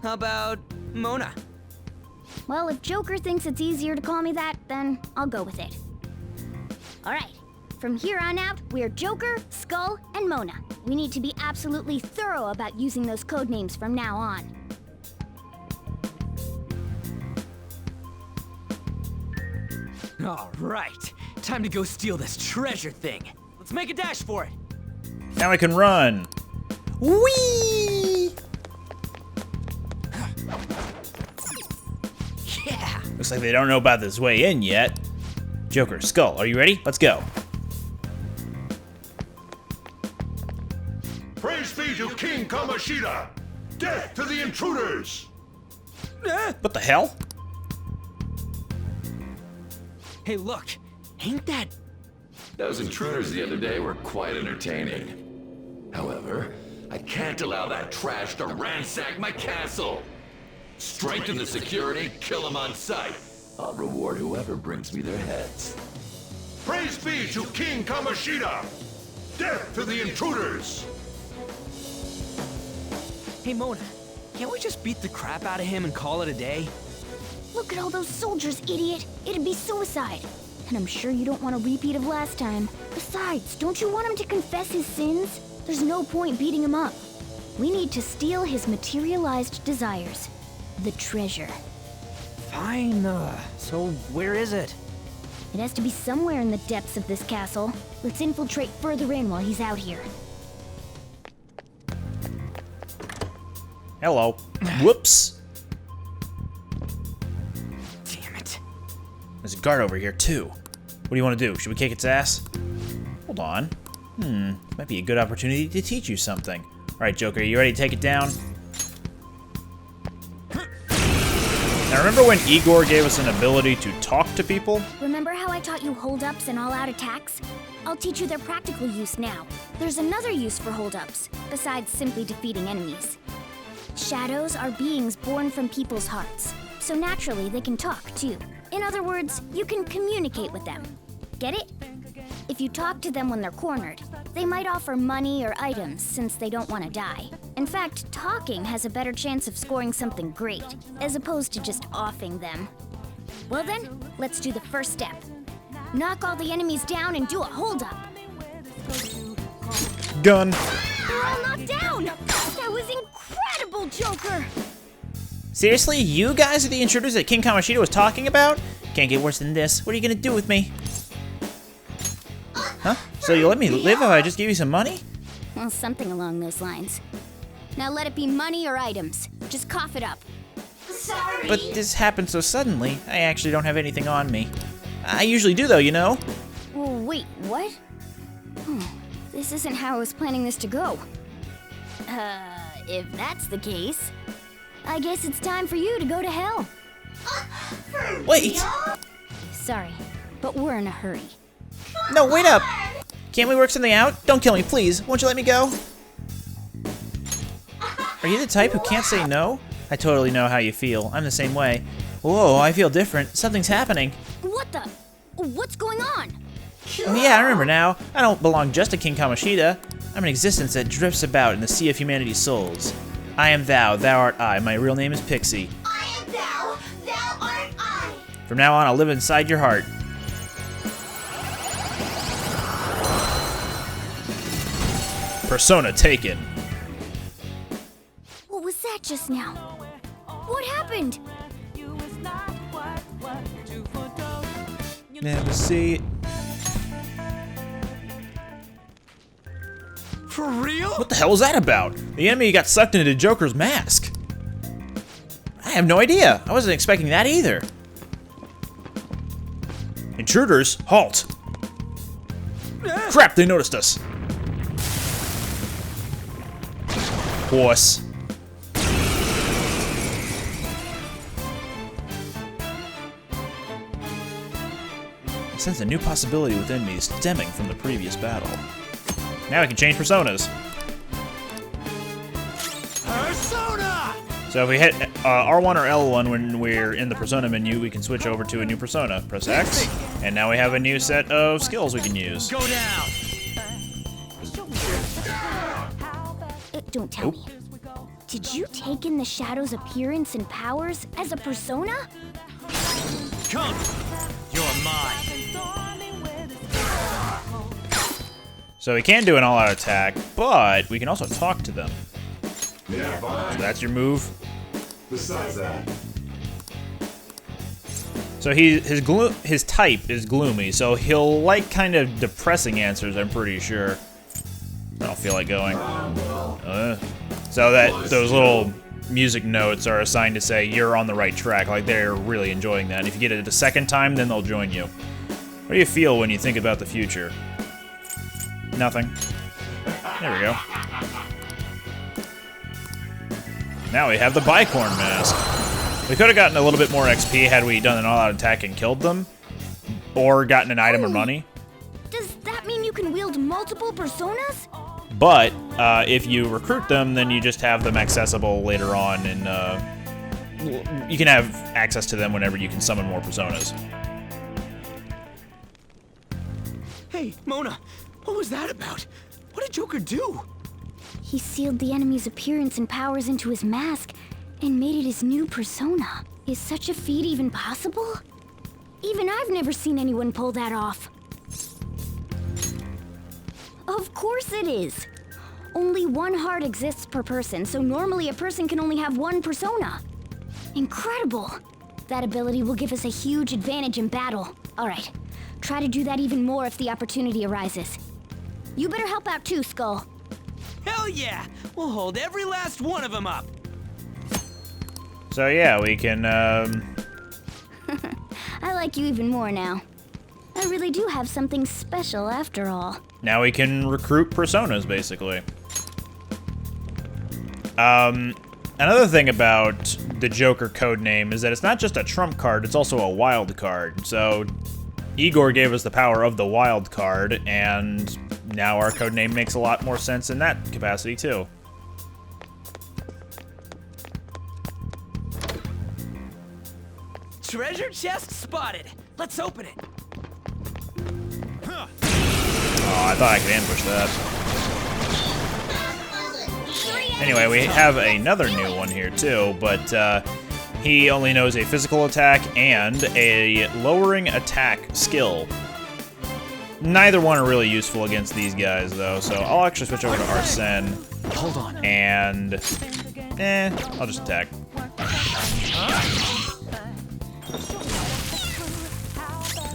How about Mona? Well, if Joker thinks it's easier to call me that, then I'll go with it. Alright, from here on out, we're Joker, Skull, and Mona. We need to be absolutely thorough about using those codenames from now on. Alright, time to go steal this treasure thing. Let's make a dash for it. Now I can run. Whee! Yeah! Looks like they don't know about this way in yet. Joker, Skull, are you ready? Let's go. Praise be to King Kamoshida! Death to the intruders! What the hell? Hey, look. Ain't that... Those intruders the other day were quite entertaining. However, I can't allow that trash to ransack my castle. Strengthen the security, kill them on sight. I'll reward whoever brings me their heads. Praise be to King Kamoshida! Death to the intruders! Hey, Mona. Can't we just beat the crap out of him and call it a day? Look at all those soldiers, idiot. It'd be suicide. And I'm sure you don't want a repeat of last time. Besides, don't you want him to confess his sins? There's no point beating him up. We need to steal his materialized desires. The treasure. Fine, so where is it? It has to be somewhere in the depths of this castle. Let's infiltrate further in while he's out here. Hello. Whoops. Damn it. There's a guard over here, too. What do you want to do? Should we kick its ass? Hold on. Might be a good opportunity to teach you something. Alright, Joker, you ready to take it down? Now, remember when Igor gave us an ability to talk to people? Remember how I taught you hold-ups and all-out attacks? I'll teach you their practical use now. There's another use for hold-ups, besides simply defeating enemies. Shadows are beings born from people's hearts, so naturally they can talk, too. In other words, you can communicate with them. Get it? If you talk to them when they're cornered, they might offer money or items since they don't want to die. In fact, talking has a better chance of scoring something great, as opposed to just offing them. Well then, let's do the first step. Knock all the enemies down and do a hold-up. Gun. They're all knocked down! That was incredible, Joker! Seriously? You guys are the intruders that King Kamoshida was talking about? Can't get worse than this. What are you gonna do with me? Huh? So you let me live if I just give you some money? Well, something along those lines. Now let it be money or items. Just cough it up. Sorry. But this happened so suddenly, I actually don't have anything on me. I usually do though, you know? Well, wait, what? This isn't how I was planning this to go. If that's the case, I guess it's time for you to go to hell. Wait! Sorry, but we're in a hurry. No, wait up! Can't we work something out? Don't kill me, please. Won't you let me go? Are you the type who can't say no? I totally know how you feel. I'm the same way. Whoa, I feel different. Something's happening. What the? What's going on? Oh yeah, I remember now. I don't belong just to King Kamoshida. I'm an existence that drifts about in the sea of humanity's souls. I am thou, thou art I. My real name is Pixie. I am thou, thou art I. From now on, I'll live inside your heart. Persona taken. What was that just now? What happened? Never see it. For real? What the hell was that about? The enemy got sucked into Joker's mask. I have no idea. I wasn't expecting that either. Intruders, halt! Crap, they noticed us. Horse. I sense a new possibility within me stemming from the previous battle. Now we can change personas. Persona! So if we hit R1 or L1 when we're in the persona menu, we can switch over to a new persona. Press X, and now we have a new set of skills we can use. Go down! Don't tell me. Did you take in the Shadow's appearance and powers as a persona? Come! You're mine! So we can do an all-out attack, but we can also talk to them. Yeah, fine. So that's your move. Besides that. So his type is gloomy, so he'll like kind of depressing answers, I'm pretty sure. I don't feel like going. So that those little music notes are assigned to say you're on the right track, like they're really enjoying that. And if you get it the second time, then they'll join you. What do you feel when you think about the future? Nothing. There we go. Now we have the Bicorn mask. We could have gotten a little bit more XP had we done an all-out attack and killed them. Or gotten an item or money. Does that mean you can wield multiple personas? But if you recruit them, then you just have them accessible later on, and you can have access to them whenever you can summon more personas. Hey, Mona, what was that about? What did Joker do? He sealed the enemy's appearance and powers into his mask and made it his new persona. Is such a feat even possible? Even I've never seen anyone pull that off. Of course it is. Only one heart exists per person, so normally a person can only have one persona. Incredible. That ability will give us a huge advantage in battle. All right, try to do that even more if the opportunity arises. You better help out too, Skull. Hell yeah! We'll hold every last one of them up. So yeah, we can, I like you even more now. I really do have something special after all. Now we can recruit personas, basically. Another thing about the Joker codename is that it's not just a trump card, it's also a wild card. So Igor gave us the power of the wild card, and now our codename makes a lot more sense in that capacity, too. Treasure chest spotted. Let's open it. Oh, I thought I could ambush that. Anyway, we have another new one here too, but he only knows a physical attack and a lowering attack skill. Neither one are really useful against these guys though, so I'll actually switch over to Arsene. Hold on. And I'll just attack.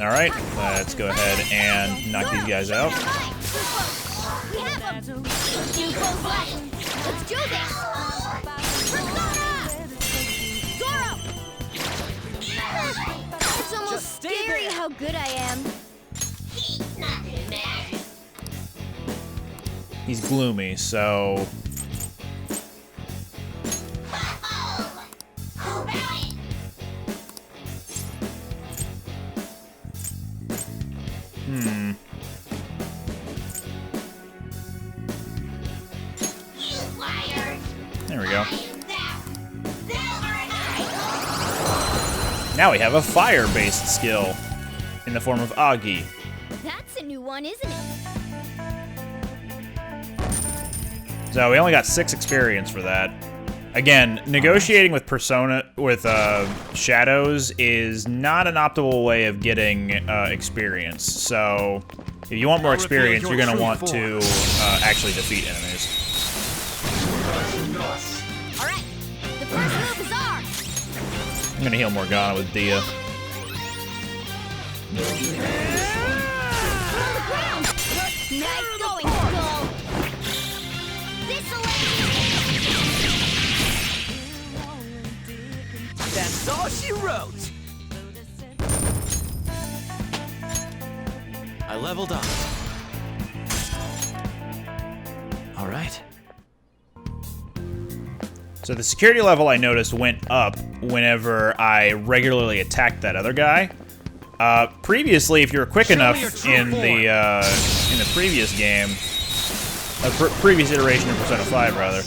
Alright, let's go ahead and knock these guys out. We have them! Let's do both left! Let's do this! Persona! Zoro! It's almost scary how good I am. He's gloomy, so... There we go. Now we have a fire-based skill in the form of Agi. That's a new one, isn't it? So we only got 6 experience for that. Again, negotiating with shadows is not an optimal way of getting experience. So if you want more experience, you're going to want to actually defeat enemies. All right, the first move is ours. I'm going to heal Morgana with Dia. Nice going, Skull. That's all she wrote. I leveled up. All right. So the security level I noticed went up whenever I regularly attacked that other guy. Previously, if you were quick enough in the previous game, previous iteration of Persona 5 rather,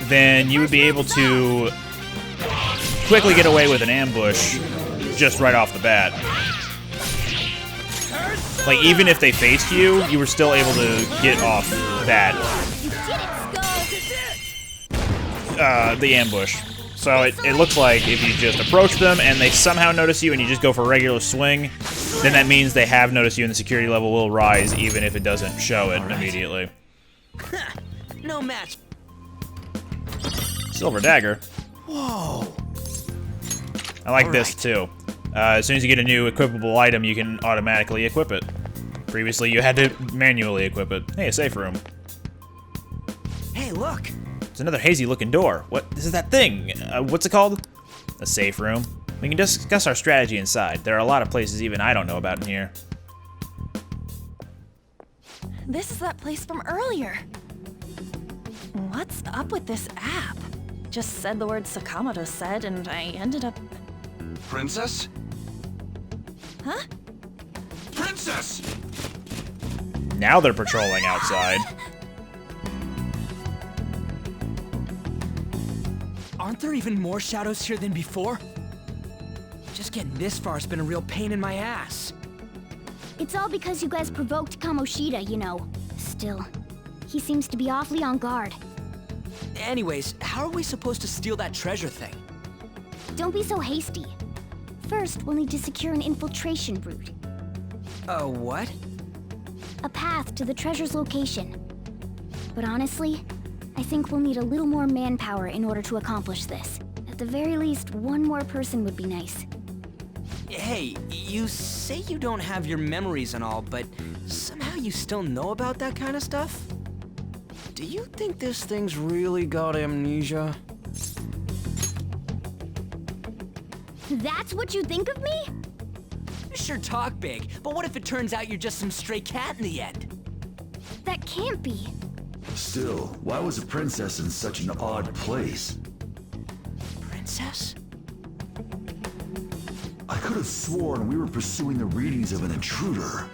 then you would be able to quickly get away with an ambush just right off the bat. Like even if they faced you, you were still able to get off that. The ambush. So it looks like if you just approach them and they somehow notice you and you just go for a regular swing, then that means they have noticed you and the security level will rise even if it doesn't show it immediately. No match. Silver dagger. Whoa. I like this too. As soon as you get a new equipable item, you can automatically equip it. Previously, you had to manually equip it. Hey, a safe room. Hey, look. It's another hazy-looking door. What? This is that thing. What's it called? A safe room. We can discuss our strategy inside. There are a lot of places even I don't know about in here. This is that place from earlier. What's up with this app? Just said the word Sakamoto said, and I ended up... Princess? Huh? Princess! Now they're patrolling outside. Aren't there even more shadows here than before? Just getting this far has been a real pain in my ass. It's all because you guys provoked Kamoshida, you know. Still, he seems to be awfully on guard. Anyways, how are we supposed to steal that treasure thing? Don't be so hasty. First, we'll need to secure an infiltration route. What? A path to the treasure's location. But honestly, I think we'll need a little more manpower in order to accomplish this. At the very least, one more person would be nice. Hey, you say you don't have your memories and all, but somehow you still know about that kind of stuff? Do you think this thing's really got amnesia? That's what you think of me? You sure talk big, but what if it turns out you're just some stray cat in the end? That can't be. Still, why was a princess in such an odd place? Princess? I could have sworn we were pursuing the readings of an intruder.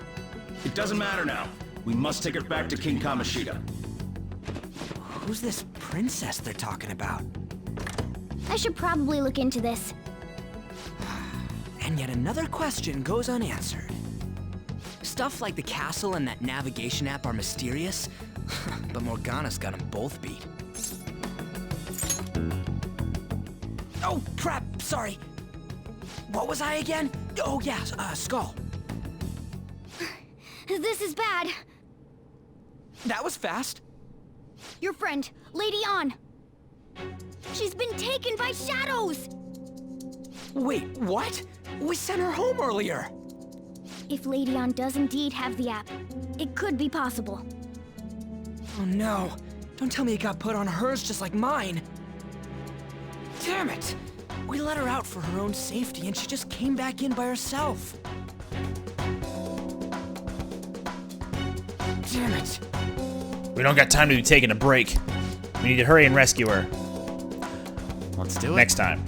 It doesn't matter now. We must take it back to King Kamoshida. Who's this princess they're talking about? I should probably look into this. And yet another question goes unanswered. Stuff like the castle and that navigation app are mysterious, but Morgana's got them both beat. Oh, crap, sorry. What was I again? Oh, yeah, Skull. This is bad. That was fast. Your friend, Lady An. She's been taken by shadows! Wait, what? We sent her home earlier. If Lady An does indeed have the app, it could be possible. Oh no, don't tell me it got put on hers just like mine. Damn it! We let her out for her own safety and she just came back in by herself. Damn it. We don't got time to be taking a break. We need to hurry and rescue her. Let's do it. Next time.